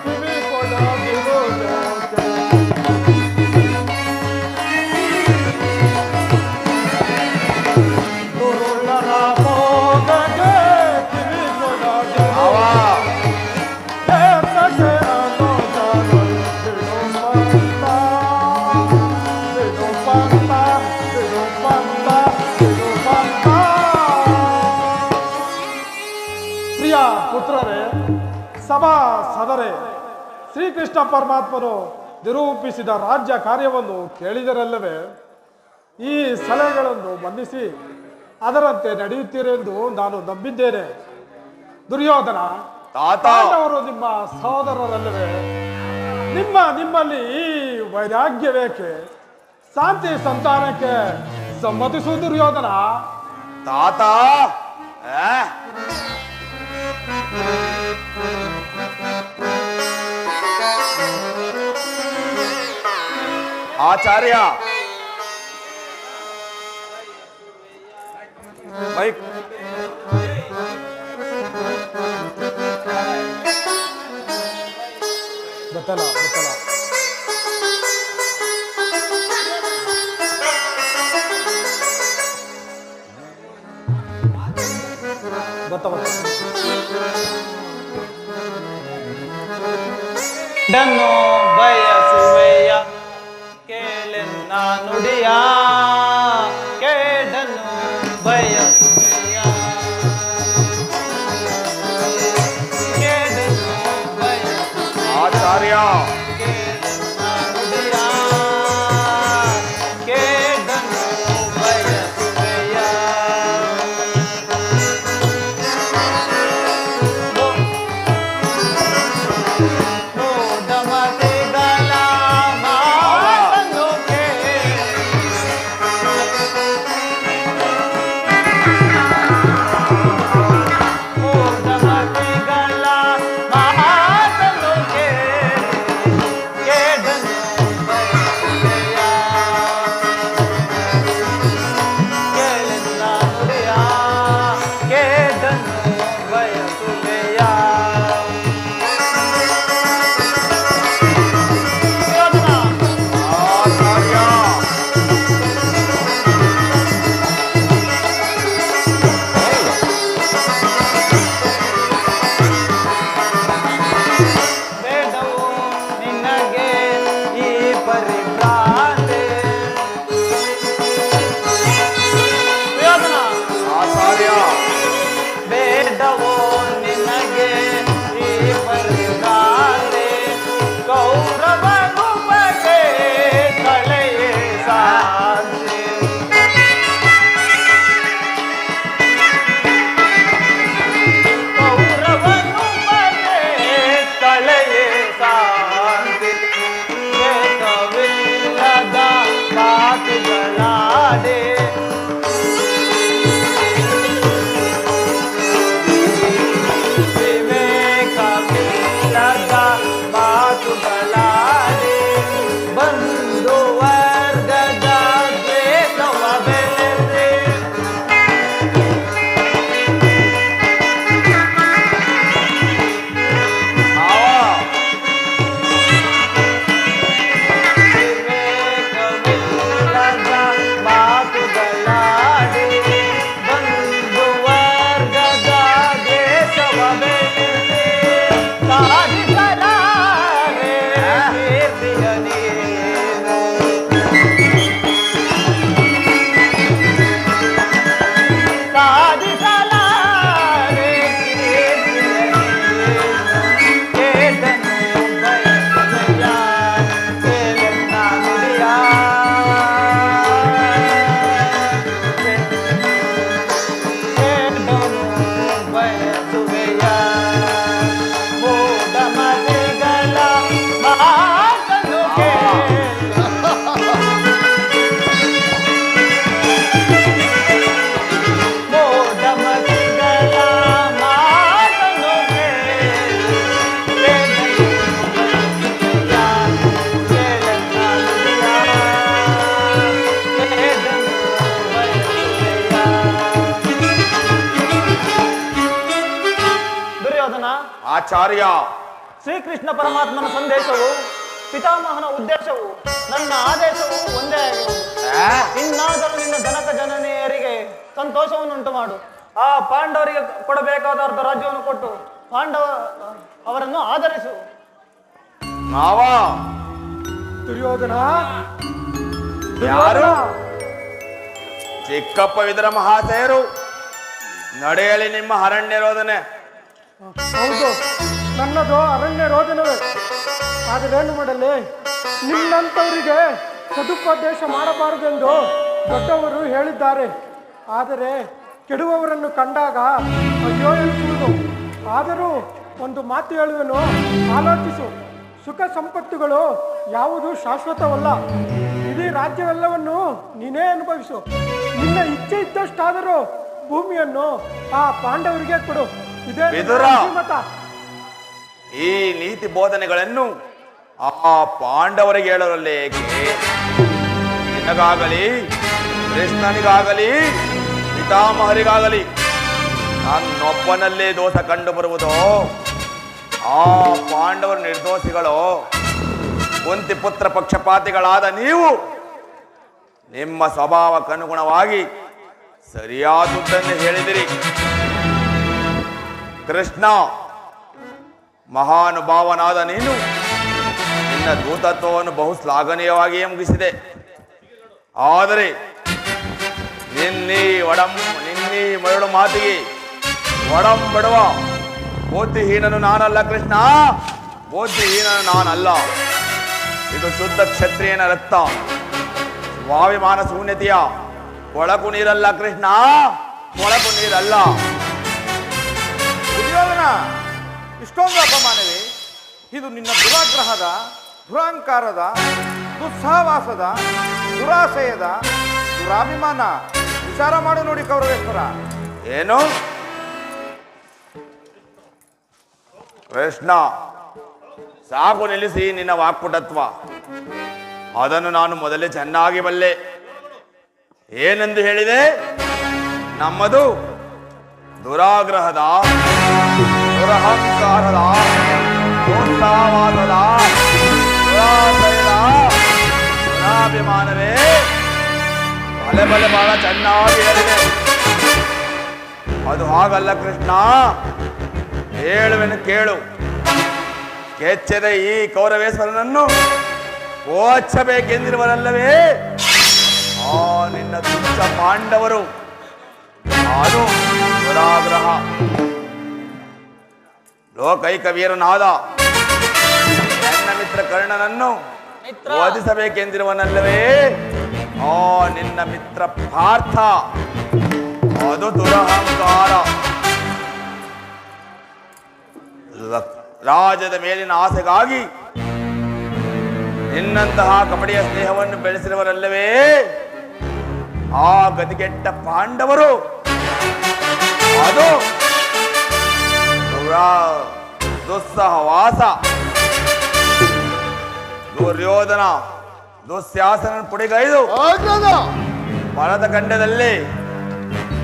ಕಿವಿ ಕೊಡದಿರು ಜೋಕೆ, ಗುರುಳನ ಬೋಧೆಗೆ ಕಿವಿ ಕೊಡದಿರು ಅವ ಏತಕ್ಕೆ ಅನುಜರ ಬಿಡು ಪಂಥ, ಬಿಡು ಪಂಥ, ಬಿಡು ಪಂಥ, ಬಿಡು ಪಂಥ. ಪ್ರಿಯ ಪುತ್ರರೇ, ಸಭಾ ಸದರೇ, ಶ್ರೀಕೃಷ್ಣ ಪರಮಾತ್ಮನು ನಿರೂಪಿಸಿದ ರಾಜ್ಯ ಕಾರ್ಯವನ್ನು ಕೇಳಿದರಲ್ಲವೇ? ಈ ಸಲಹೆಗಳನ್ನು ಮನ್ನಿಸಿ ಅದರಂತೆ ನಡೆಯುತ್ತೀರೆಂದು ನಾನು ನಂಬಿದ್ದೇನೆ. ದುರ್ಯೋಧನ, ತಾತ ಪಾಂಡವರು ನಿಮ್ಮ ಸಹೋದರರಲ್ಲವೇ? ನಿಮ್ಮಲ್ಲಿ ಈ ವೈರಾಗ್ಯವೇಕೆ? ಶಾಂತಿ ಸಂತಾನಕ್ಕೆ ಸಮ್ಮತಿಸು ದುರ್ಯೋಧನ. ತಾತ ಆಚಾರ್ಯ ಮೈಕ್ ಗೊತ್ತಲ್ಲ ಗೊತ್ತಲ್ಲ. ಡನ್ನು ಬಯಸುವೆಯ ಕೇಳೆನ್ನ ನುಡಿಯ, ಕೇಡನ್ನು ಬಯಸುವೆಯ, ಕೇಡನ್ನು ಬಯಸುವೆಯ, ಆಚಾರ್ಯ ಕೇಳೆನ್ನ ನುಡಿಯ, ಕೇಡನ್ನು ಬಯಸುವೆಯ. ಮೂಢಮತಿಗಳ ಮಾತನ್ನು ಕೇಳಿ, ಮೂಢಮತಿಗಳ ಮಾತನ್ನು ಕೇಳಿ, ಕೇಡನ್ನು ಬಯಸುವೆಯ, ಕೇಳೆನ್ನ ನುಡಿಯ, ಕೇಡನ್ನು ಬಯಸುವೆಯ. ಆಚಾರ್ಯ ಬೇಡವು ನಿನಗೆ ಈ ಪರಿಭ್ರಾಂತಿ. ಯೋಧನ, ಆಚಾರ್ಯ ಬೇಡವೋ ನಿನಗೆ ದುರ್ಯೋಧನ, ಆಚಾರ್ಯ. ಶ್ರೀಕೃಷ್ಣ ಪರಮಾತ್ಮನ ಸಂದೇಶವು, ಪಿತಾಮಹನ ಉದ್ದೇಶವು, ನನ್ನ ಆದೇಶವು ಒಂದೇ ಆಗಿರುವುದು. ಆ? ಇನ್ನಾದರೂ ನಿನ್ನ ಜನಕ ಜನನಿಯರಿಗೆ ಸಂತೋಷವನ್ನುಂಟು ಮಾಡು. ಆ ಪಾಂಡವರಿಗೆ ಕೊಡಬೇಕಾದ ಅರ್ಧ ರಾಜ್ಯವನ್ನು ಕೊಟ್ಟು ಅವರನ್ನು ಆಧರಿಸು. ಮಾವ ದುರ್ಯೋಧನ ಯಾರು? ಚಿಕ್ಕಪ್ಪ ವಿದುರ ಮಹಾಶಯರು. ನಡೆಯಲಿ ನಿಮ್ಮ ಅರಣ್ಯ ರೋದನೆ. ಹೌದು, ನನ್ನದು ಅರಣ್ಯ ರೋದನವೇ. ಆದರೇನು ಮಾಡಲಿ, ನಿನ್ನಂಥವರಿಗೆ ಸದುಪದೇಶ ಮಾಡಬಾರದೆಂದು ದೊಡ್ಡವರು ಹೇಳಿದ್ದಾರೆ. ಆದರೆ ಕೆಡುವವರನ್ನು ಕಂಡಾಗ ಅಯ್ಯೋ ಎನಿಸುವುದು. ಆದರೂ ಒಂದು ಮಾತು ಹೇಳುವೆನು, ಆಲೋಚಿಸು. ಸುಖ ಸಂಪತ್ತುಗಳು ಯಾವುದು ಶಾಶ್ವತವಲ್ಲ. ಇಡೀ ರಾಜ್ಯವೆಲ್ಲವನ್ನು ನೀನೇ ಅನುಭವಿಸು. ನಿನ್ನ ಇಚ್ಛೆ ಇದ್ದಷ್ಟಾದರೂ ಭೂಮಿಯನ್ನು ಆ ಪಾಂಡವರಿಗೆ ಕೊಡು. ಇದೇ ವಿದುರ. ಮತ. ಈ ನೀತಿ ಬೋಧನೆಗಳನ್ನು ಆ ಪಾಂಡವರಿಗೆ ಹೇಳೋರಲ್ಲಿ ಏಕೆ? ನಿನಗಾಗಲಿ, ಕೃಷ್ಣನಿಗಾಗಲಿ, ಪಿತಾಮಹರಿಗಾಗಲಿ ನನ್ನೊಬ್ಬನಲ್ಲೇ ದೋಷ ಕಂಡು ಬರುವುದೋ? ಆ ಪಾಂಡವರು ನಿರ್ದೋಷಿಗಳು. ಕುಂತಿ ಪುತ್ರ ಪಕ್ಷಪಾತಿಗಳಾದ ನೀವು ನಿಮ್ಮ ಸ್ವಭಾವಕ್ಕನುಗುಣವಾಗಿ ಸರಿಯಾದುದನ್ನು ಹೇಳಿದಿರಿ. ಕೃಷ್ಣ, ಮಹಾನುಭಾವನಾದ ನೀನು ನಿನ್ನ ದೂತತ್ವವನ್ನು ಬಹು ಶ್ಲಾಘನೀಯವಾಗಿಯೇ ಮುಗಿಸಿದೆ. ಆದರೆ ನಿನ್ನೀ ಮರಳು ಮಾತಿಗೆ ಒಡಂಬಡುವ ಬುದ್ಧಿಹೀನನು ನಾನಲ್ಲ ಕೃಷ್ಣ, ಬುದ್ಧಿಹೀನನು ನಾನಲ್ಲ. ಇದು ಶುದ್ಧ ಕ್ಷತ್ರಿಯನ ರಕ್ತ, ಸ್ವಾಭಿಮಾನ ಶೂನ್ಯತೆಯ ಕೊಳಕು ನೀರಲ್ಲ ಕೃಷ್ಣ, ಕೊಳಕು ನೀರಲ್ಲ. ದುರ್ಯೋಧನ, ಇಷ್ಟೊಂದು ಅಪಮಾನವೇ? ಇದು ನಿನ್ನ ದುರಾಗ್ರಹದ, ದುರಾಂಕಾರದ, ದುಸ್ಸಹವಾಸದ, ದುರಾಶಯದ, ದುರಾಭಿಮಾನ. ವಿಚಾರ ಮಾಡು ನೋಡಿ ಕೌರವೇಶ್ವರ. ಏನು? ಕೃಷ್ಣ, ಸಾಕು ನಿಲ್ಲಿಸಿ ನಿನ್ನ ವಾಕ್ಪುಟತ್ವ. ಅದನ್ನು ನಾನು ಮೊದಲೇ ಚೆನ್ನಾಗಿ ಬಲ್ಲೆ. ಏನೆಂದು ಹೇಳಿದೆ? ನಮ್ಮದು ದುರಾಗ್ರಹದ, ದುರಹಂಕಾರದ, ದೋಷವಾದದ, ದುರಾಶಯದ, ದುರಾಭಿಮಾನವೇ. ಬಲೆ ಬಲೆ ಬಹಳ ಚೆನ್ನಾಗಿ ಹೇಳಿದೆ. ಅದು ಹಾಗಲ್ಲ ಕೃಷ್ಣ. ಹೇಳುವೆನು ಕೇಳು. ಕೆಚ್ಚದ ಈ ಕೌರವೇಶ್ವರನನ್ನು ಓಚಬೇಕೆಂದಿರುವರಲ್ಲವೇ ಆ ನಿನ್ನ ತುಚ್ಛ ಪಾಂಡವರು. ಅದು ದುರಾಗ್ರಹ. ಲೋಕೈಕ ವೀರನಾದ ನನ್ನ ಮಿತ್ರ ಕರ್ಣನನ್ನು ವಧಿಸಬೇಕೆಂದಿರುವನಲ್ಲವೇ ಆ ನಿನ್ನ ಮಿತ್ರ ಪಾರ್ಥ. ಅದು ದುರಹಂಕಾರ. ರಾಜ್ಯದ ಮೇಲಿನ ಆಸೆಗಾಗಿ ನಿನ್ನಂತಹ ಕಪಟಿಯ ಸ್ನೇಹವನ್ನು ಬೆಳೆಸಿರುವರಲ್ಲವೇ ಆ ಗತಿಗೆಟ್ಟ ಪಾಂಡವರು. ಅದು ದುಸ್ಸಹವಾಸ. ದುರ್ಯೋಧನ ದುಶ್ಯಾಸನ ಪುಡಿಗೈದು ಭರತ ಖಂಡದಲ್ಲಿ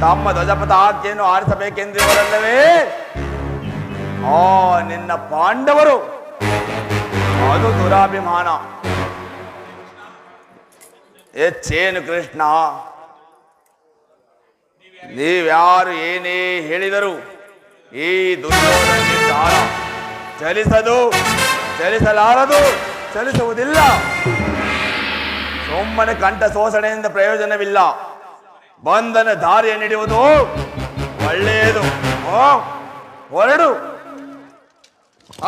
ತಮ್ಮ ಧ್ವಜಪತಾಕೆಯನ್ನು ಆರಿಸಬೇಕೆಂದಿರುವರಲ್ಲವೇ ಆ ನಿನ್ನ ಪಾಂಡವರು. ಅದು ದುರಾಭಿಮಾನ. ಹೆಚ್ಚೇನು ಕೃಷ್ಣ, ನೀವ್ಯಾರು ಏನೇ ಹೇಳಿದರು ಈ ದುರ್ಯೋಧನ ನಿರ್ಧಾರ ಚಲಿಸದು, ಚಲಿಸಲಾರದು, ಚಲಿಸುವುದಿಲ್ಲ. ಸುಮ್ಮನೆ ಕಂಠ ಶೋಷಣೆಯಿಂದ ಪ್ರಯೋಜನವಿಲ್ಲ. ಬಂಧನ ದಾರಿಯ ನಡೆಯುವುದು ಒಳ್ಳೆಯದು. ಹೊರಡು.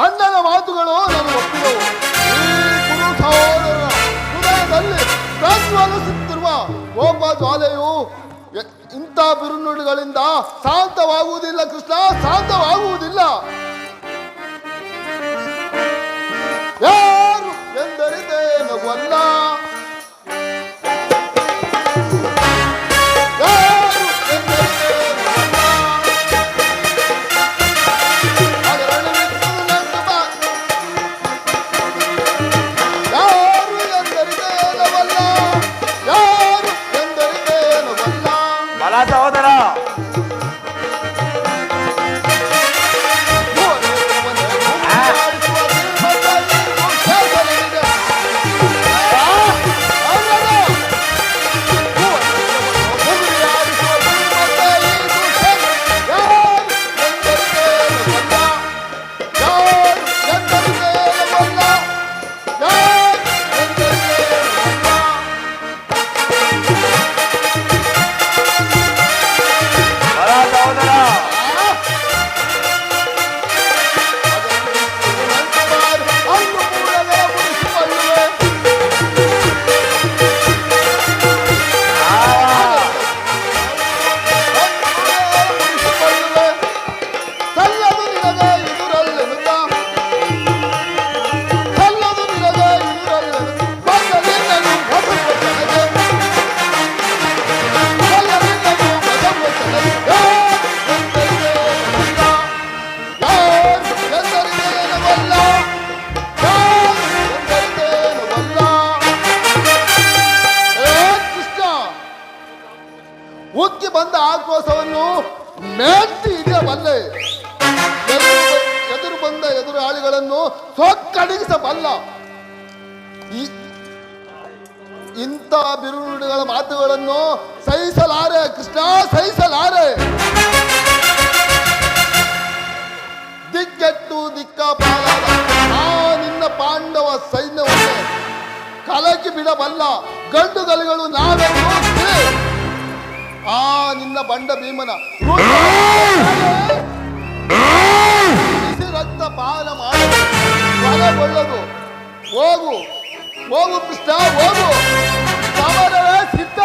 ಅಣ್ಣನ ಮಾತುಗಳು ನಾನು ಒಪ್ಪಿದವು. ಈ ಕುರು ಸಹೋದರರ ಹೃದಯದಲ್ಲಿ ಪ್ರಜ್ವಲಿಸುತ್ತಿರುವ ಕೋಪ ಜ್ವಾಲೆಯು ಇಂಥ ಬಿರುನುಡಿಗಳಿಂದ ಶಾಂತವಾಗುವುದಿಲ್ಲ ಕೃಷ್ಣ, ಶಾಂತವಾಗುವುದಿಲ್ಲ. ಯಾರು ಎಂದರಿದೇನವಲ್ಲ, ಯಾರು ಎಂದರಿದೇನವಲ್ಲ. ಯಾರು ಎಂದರಿದೇನವಲ್ಲ, ಯಾರು ಎಂದರಿದೇನವಲ್ಲ. ಬಲ ಸಹೋದರ, ಆಕ್ರೋಶವನ್ನು ಮೆಟ್ಟಿ ಹಿಡಿಯಬಲ್ಲೆ. ಎದುರು ಬಂದ ಎದುರಾಳಿಗಳನ್ನು ಸೊಕ್ಕಡಗಿಸಬಲ್ಲ. ಇಂಥ ಬಿರುನುಡಿಗಳ ಮಾತುಗಳನ್ನು ಸಹಿಸಲಾರೆ ಕೃಷ್ಣ, ಸಹಿಸಲಾರೆ. ದಿಕ್ಕೆಟ್ಟು ದಿಕ್ಕಾಪಾಲಾದ ಆ ನಿನ್ನ ಪಾಂಡವ ಸೈನ್ಯವನ್ನು ಕಲಕಿ ಬಿಡಬಲ್ಲ ಗಂಡುಗಲಿಗಳು ನಾವೆಂದು ಆ ನಿನ್ನ ಬಂಡ ಭೀಮನ ಬಿಸಿ ರಕ್ತ ಪಾನ ಮಾಡಲು ಬಲಗೊಳ್ಳದು. ಹೋಗು ಹೋಗು ಕೃಷ್ಣ, ಹೋಗು, ಸಮರವೇ ಸಿದ್ಧ.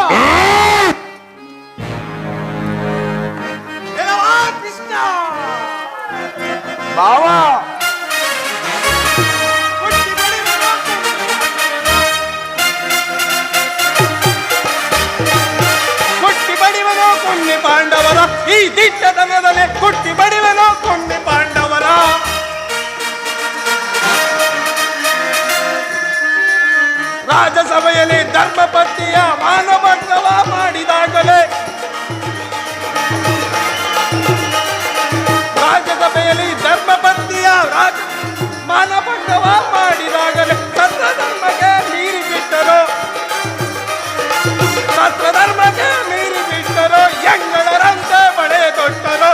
ಕೃಷ್ಣ ಬಾವ ಕೊಟ್ಟಿ ಬಡಿವನೋ ಕೊನ್ನೆ ಪಾಂಡವರ, ಈ ದಿಟ್ಟತನದಲ್ಲಿ ಕೊಟ್ಟಿ ಬಡಿವನೋ ಕೊನ್ನೆ ಪಾಂಡವರ. ರಾಜಸಭೆಯಲ್ಲಿ ಧರ್ಮಪತ್ನಿಯ ಮಾನಭಂಗವ ಮಾಡಿದಾಗಲೇ, ರಾಜ್ಯಸಭೆಯಲ್ಲಿ ಧರ್ಮಪತ್ನಿಯ ಮಾನಭಂಗವ ಮಾಡಿದಾಗಲೇ ಸತ್ರಧರ್ಮಕ್ಕೆ ಮೀರಿ ಬಿಟ್ಟರು, ಸತ್ರಧರ್ಮಕ್ಕೆ ಮೀರಿ ಬಿಟ್ಟರು. ಎಂಗಳರಂತೆ ಬಳೆಯ ತೊಟ್ಟರು,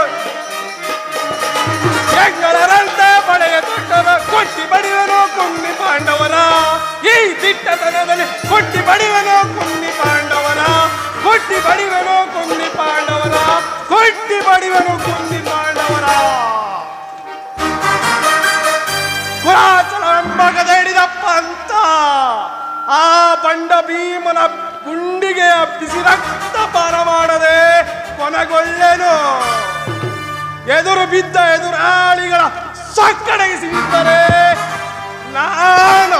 ಎಂಗಳರಂತೆ ಬಳೆಯ ತೊಟ್ಟರು. ಕೊಟ್ಟಿ ಬಡಿವನು ಕುನ್ನಿ ಪಾಂಡವರ, ಈ ದಿಟ್ಟತನದಲ್ಲಿ ಕೊಟ್ಟಿ ಬಡಿವನು ಕುನ್ನಿ ಪಾಂಡವರ, ಕೊಟ್ಟಿ ಬಡಿವನು ಕುನ್ನಿ ಪಾಂಡವರ, ಕೊಟ್ಟಿ ಬಡಿವನು ಕುನ್ನಿ ಪಾಂಡವರ. ಕುಲಾಚಲ ಎಂಬಗದ ಹಿಡಿದಪ್ಪ ಅಂತ ಆ ಬಂಡ ಭೀಮನ ಗುಂಡಿಗೆ ಬಿಸಿ ರಕ್ತ ಪಾನ ಮಾಡದೆ ಕೊನೆಗೊಳ್ಳೆನು. ಎದುರು ಬಿದ್ದ ಎದುರಾಳಿಗಳ ಸಕ್ಕಡೆಗೆ ನಿಂತರೆ ನಾನು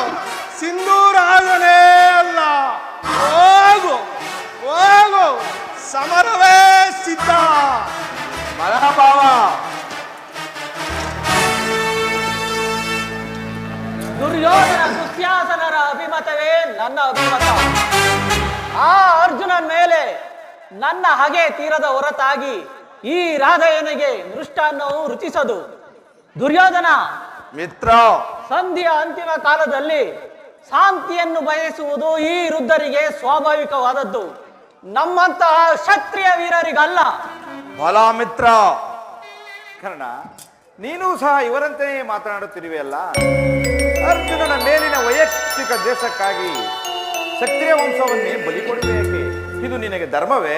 ಸಿಂಧೂರಾಜನೇ ಅಲ್ಲ. ಹೋಗು ಹೋಗು, ಸಮರವೇ ಸಿದ್ಧ. ಮಲಹಬಾವ ದುರ್ಯೋಧನ ದುಶ್ಯಾಸನರ ಅಭಿಮತವೇ ನನ್ನ ಅಭಿಮತ. ಆ ಅರ್ಜುನನ ಮೇಲೆ ನನ್ನ ಹಗೆ ತೀರದ ಹೊರತಾಗಿ ಈ ರಾಧೆಯನಿಗೆ ಮೃಷ್ಟಾನ್ನವು ರುಚಿಸದು. ದುರ್ಯೋಧನ ಮಿತ್ರ, ಸಂಧಿಯ ಅಂತಿಮ ಕಾಲದಲ್ಲಿ ಶಾಂತಿಯನ್ನು ಬಯಸುವುದು ಈ ವೃದ್ಧರಿಗೆ ಸ್ವಾಭಾವಿಕವಾದದ್ದು, ನಮ್ಮಂತಹ ಕ್ಷತ್ರಿಯ ವೀರರಿಗಲ್ಲ. ಬಲ ಮಿತ್ರ. ಕರ್ಣ, ನೀನು ಸಹ ಇವರಂತೆಯೇ ಮಾತನಾಡುತ್ತಿರುವೆಯಲ್ಲ. ಅರ್ಜುನನ ಮೇಲಿನ ವೈಯಕ್ತಿಕ ದ್ವೇಷಕ್ಕಾಗಿ ಕ್ಷತ್ರಿಯ ವಂಶವನ್ನೇ ಬಲಿ ಕೊಡಬೇಕೆ? ಇದು ನಿನಗೆ ಧರ್ಮವೇ?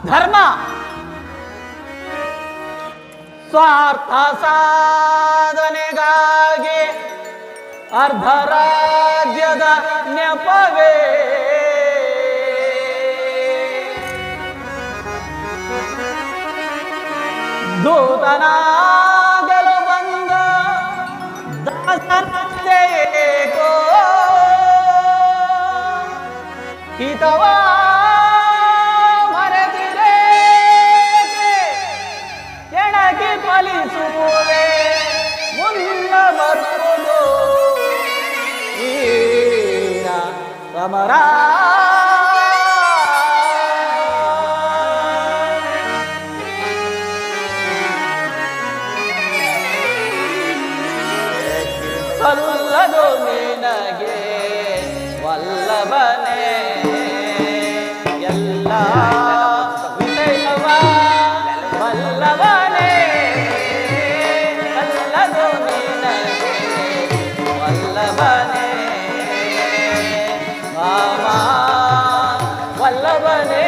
ಧರ್ಮ ಸ್ವಾರ್ಥ ಸಾಧನೆಗಾಗಿ ಅರ್ಧ ರಾಜ್ಯದ ನೆಪವೇ. ದೂತನಾಗಲು ಬಂದ ದಾಸನಂತೆಯೇಕೋ ಹಿತವಾ ಮರೆತಿರೇಕೆ ಎಣಗಿ ಫಲಿಸುವುದೇ ಮುನ್ನ ಬರುವುದು ಈ ಸಮರ. ಸಲ್ಲದು ನಿನಗೆ ವಲ್ಲಭನೇ ಎಲ್ಲ ವಿಷಯವ ವಲ್ಲಭನೇ, ಸಲ್ಲದು ನಿನಗೆ ವಲ್ಲಭನೇ ಮಾಮಾ ವಲ್ಲಭನೇ.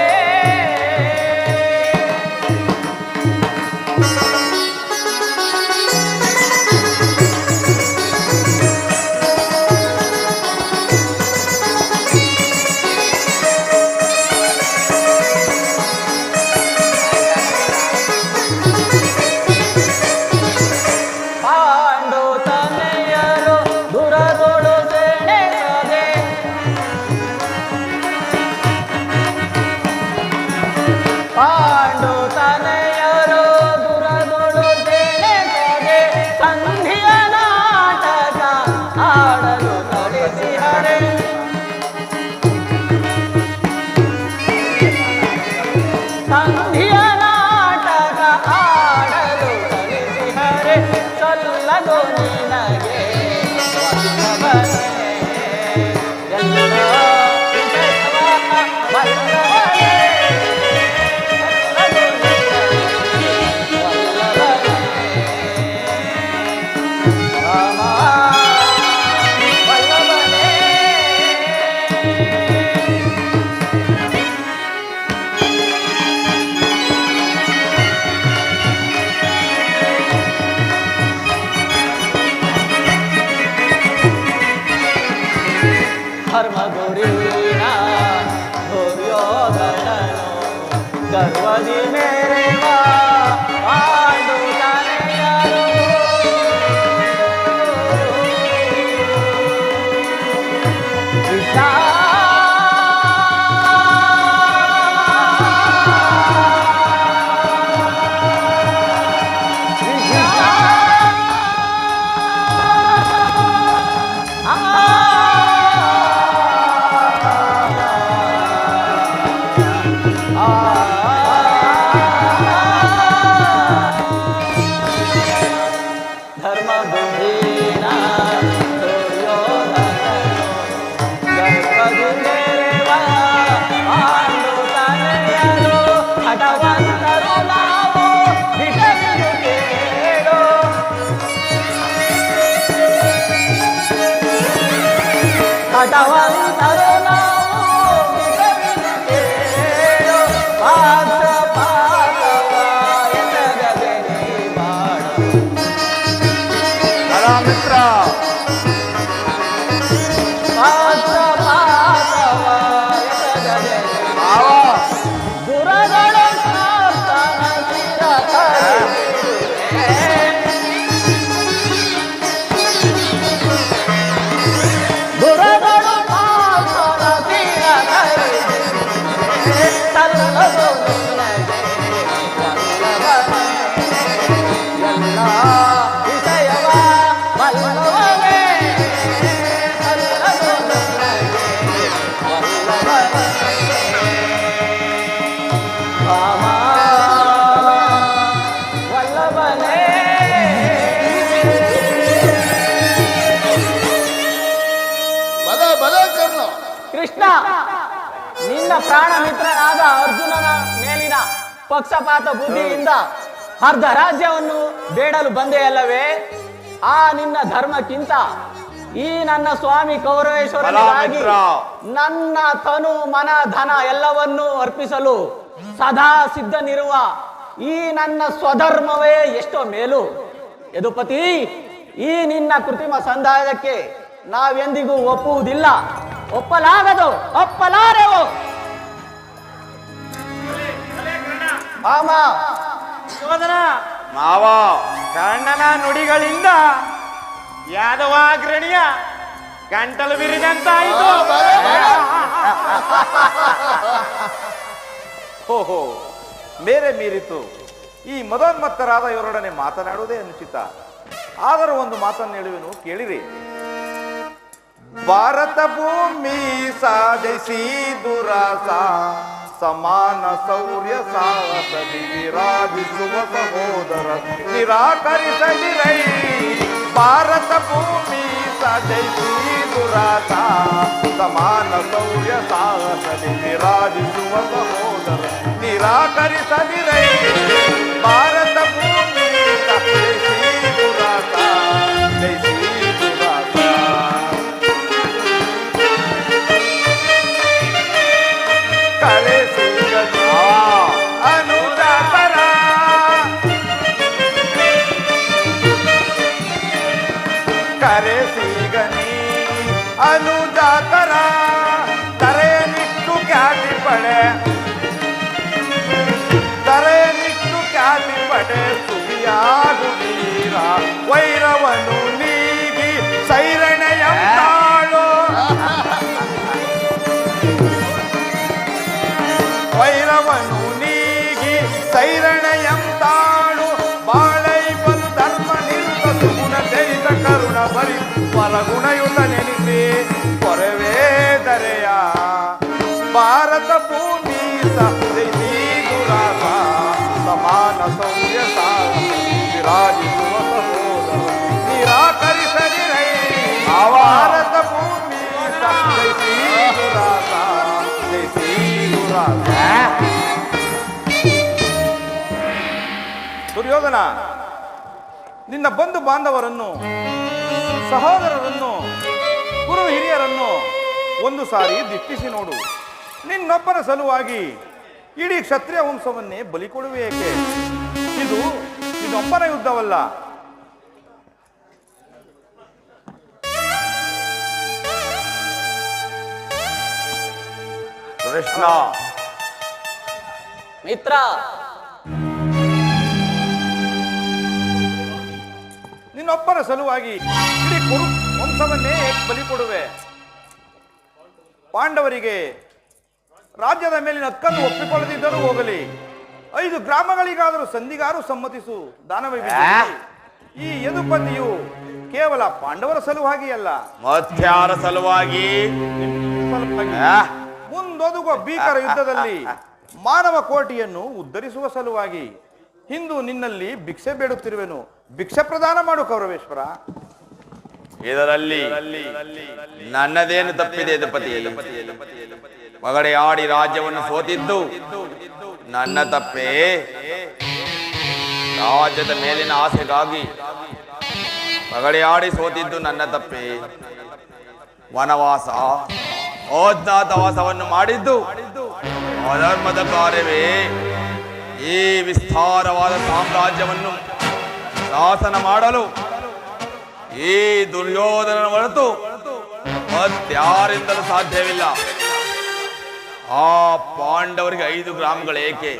ಗರ್ವದಿ ಮೆರೆವ ಪಾಂಡು ತನೆಯರು. ಕೃಷ್ಣ ಮಿತ್ರ ಕೃಷ್ಣ, ನಿನ್ನ ಪ್ರಾಣ ಮಿತ್ರನಾದ ಅರ್ಜುನನ ಮೇಲಿನ ಪಕ್ಷಪಾತ ಬುದ್ಧಿಯಿಂದ ಅರ್ಧ ರಾಜ್ಯವನ್ನು ಬೇಡಲು ಬಂದೆಯಲ್ಲವೇ? ಆ ನಿನ್ನ ಧರ್ಮಕ್ಕಿಂತ ಈ ನನ್ನ ಸ್ವಾಮಿ ಕೌರವೇಶ್ವರನಿಗಾಗಿ ನನ್ನ ತನು ಮನ ಧನ ಎಲ್ಲವನ್ನೂ ಅರ್ಪಿಸಲು ಸದಾ ಸಿದ್ಧನಿರುವ ಈ ನನ್ನ ಸ್ವಧರ್ಮವೇ ಎಷ್ಟೋ ಮೇಲು. ಯದುಪತಿ, ಈ ನಿನ್ನ ಕೃತ್ರಿಮ ಸಂಧಾನಕ್ಕೆ ನಾವೆಂದಿಗೂ ಒಪ್ಪುವುದಿಲ್ಲ, ಒಪ್ಪಲಾಗದು, ಒಪ್ಪಲಾರೆವು. ಆಮ ಸೋದರ ಮಾವ ಕಣ್ಣನ ನುಡಿಗಳಿಂದ ಯಾದವಾಗ್ರಣಿಯ ಗಂಟಲು ಬಿರಿದಂತಾಯಿತು. ಓಹೋ, ಮೇರೆ ಮೀರಿತು. ಈ ಮದೋನ್ಮತ್ತರಾದ ಇವರೊಡನೆ ಮಾತನಾಡುವುದೇ ಅನುಚಿತ. ಆದರೂ ಒಂದು ಮಾತನ್ನು ಹೇಳುವೆನು, ಕೇಳಿರಿ. ಭಾರತ ಭೂಮಿ ಸಾಧಿಸಿ ದುರಾಸ ಸಮಾನ ಶೌರ್ಯ ಸಾಹಸದಿ ವಿರಾಜಿಸುವ ಸಹೋದರ ನಿರಾಕರಿಸದಿರೈ. ಭಾರತ ಭೂಮಿ ಸಾಧಿಸಿ ದುರಾಸ ಸಮಾನ ಶೌರ್ಯ ಸಾಹಸದಿ ವಿರಾಜಿಸುವ ಸಹೋದರ ನಿರಾಕರಿಸದಿರೈ. ಭಾರತ ಭೂಮಿ ಸಾಧಿಸಿ ದುರಾಸ ಜಯಿಸಿ ದುರಾಸ. ಅನುಜಾತರ ಕರೆಸಿಗನಿ ಅನುಜಾತರ ತರೆಯನಿಟ್ಟು ಖ್ಯಾತಿ ಪಡೆ, ತರೆಯನಿಟ್ಟು ಖ್ಯಾತಿ ಪಡೆ ಸುಗಿಯಾಗುವೀರ ವೈರವನು ನೀಗಿ ಸೈರಣೆಯಂತಾಳು. ವೈರವನು ನೀಗಿ ಸೈರಣೆಯಂತಾಳು ಬಾಳೈ ಬಲು ಧರ್ಮ ನಿರುತ ಸುಗುಣ ಜಯಿತ ಕರುಣ ಬರಿ ಪರಗುಣಯುತ ನೆನೆಸಿ ಕೊರವೇ ದರೆಯ. ಭಾರತ ಭೂಮಿ ಜಯಿಸಿ ದುರಾಸ ಸಮಾನ ಶೌರ್ಯ ವಿರಾಜಿಸುವ ಸಹೋದರ ನಿರಾಕರಿಸದಿರೈ. ಭಾರತ ಭೂಮಿ ಜಯಿಸಿ ದುರಾಸ ಜಯಿಸಿ ದುರಾಸ. ದುರ್ಯೋಧನ, ನಿನ್ನ ಬಂಧು ಬಾಂಧವರನ್ನು, ಸಹೋದರರನ್ನು, ಗುರು ಹಿರಿಯರನ್ನು ಒಂದು ಸಾರಿ ದಿಟ್ಟಿಸಿ ನೋಡು. ನಿನ್ನೊಬ್ಬನ ಸಲುವಾಗಿ ಇಡೀ ಕ್ಷತ್ರಿಯ ವಂಶವನ್ನೇ ಬಲಿ ಕೊಡುವೆ ಏಕೆ? ಇದು ಇದೊಬ್ಬನ ಯುದ್ಧವಲ್ಲ. ಕೃಷ್ಣ, ಮಿತ್ರ, ನಿನ್ನೊಬ್ಬನ ಸಲುವಾಗಿ ಇಡೀ ಕುರು ವಂಶವನ್ನೇ ಬಲಿ ಕೊಡುವೆ. ಪಾಂಡವರಿಗೆ ರಾಜ್ಯದ ಮೇಲಿನ ಹಕ್ಕನ್ನು ಒಪ್ಪಿಕೊಳ್ಳದಿದ್ದರೂ ಹೋಗಲಿ, 5 ಗ್ರಾಮಗಳಿಗಾದರೂ ಸಂಧಿಗಾರು ಸಮ್ಮತಿಸು. ದಾನವೇ ಈ ಯದುಪತಿಯು ಕೇವಲ ಪಾಂಡವರ ಸಲುವಾಗಿ ಅಲ್ಲ, ಮತ್ಯಾರ ಸಲುವಾಗಿ? ಮುಂದೊದಗುವ ಭೀಕರ ಯುದ್ಧದಲ್ಲಿ ಮಾನವ ಕೋಟಿಯನ್ನು ಉದ್ಧರಿಸುವ ಸಲುವಾಗಿ ಇಂದು ನಿನ್ನಲ್ಲಿ ಭಿಕ್ಷೆ ಬೇಡುತ್ತಿರುವೆನು. ಭಿಕ್ಷೆ ಪ್ರದಾನ ಮಾಡು ಕೌರವೇಶ್ವರ. ಇದರಲ್ಲಿ ನನ್ನದೇನು ತಪ್ಪಿದೆ ಯದುಪತಿ? ಮಗಡೆ ಆಡಿ ರಾಜ್ಯವನ್ನು ಸೋತಿದ್ದು ನನ್ನ ತಪ್ಪೇ. ರಾಜ್ಯದ ಮೇಲಿನ ಆಸೆಗಾಗಿ ಮಗಡೆ ಆಡಿ ಸೋತಿದ್ದು ನನ್ನ ತಪ್ಪೇ. ವನವಾಸ ಅಜ್ಞಾತವಾಸವನ್ನು ಮಾಡಿದ್ದು ಅಧರ್ಮದ ಕಾರ್ಯವೇ. ಈ ವಿಸ್ತಾರವಾದ ಸಾಮ್ರಾಜ್ಯವನ್ನು ಶಾಸನ ಮಾಡಲು ಈ ದುರ್ಯೋಧನನ ಹೊರತು ಮತ್ಯಾರಿಂದಲೂ ಸಾಧ್ಯವಿಲ್ಲ. ಆ ಪಾಂಡವರಿಗೆ 5 ಗ್ರಾಮಗಳೇಕೆ?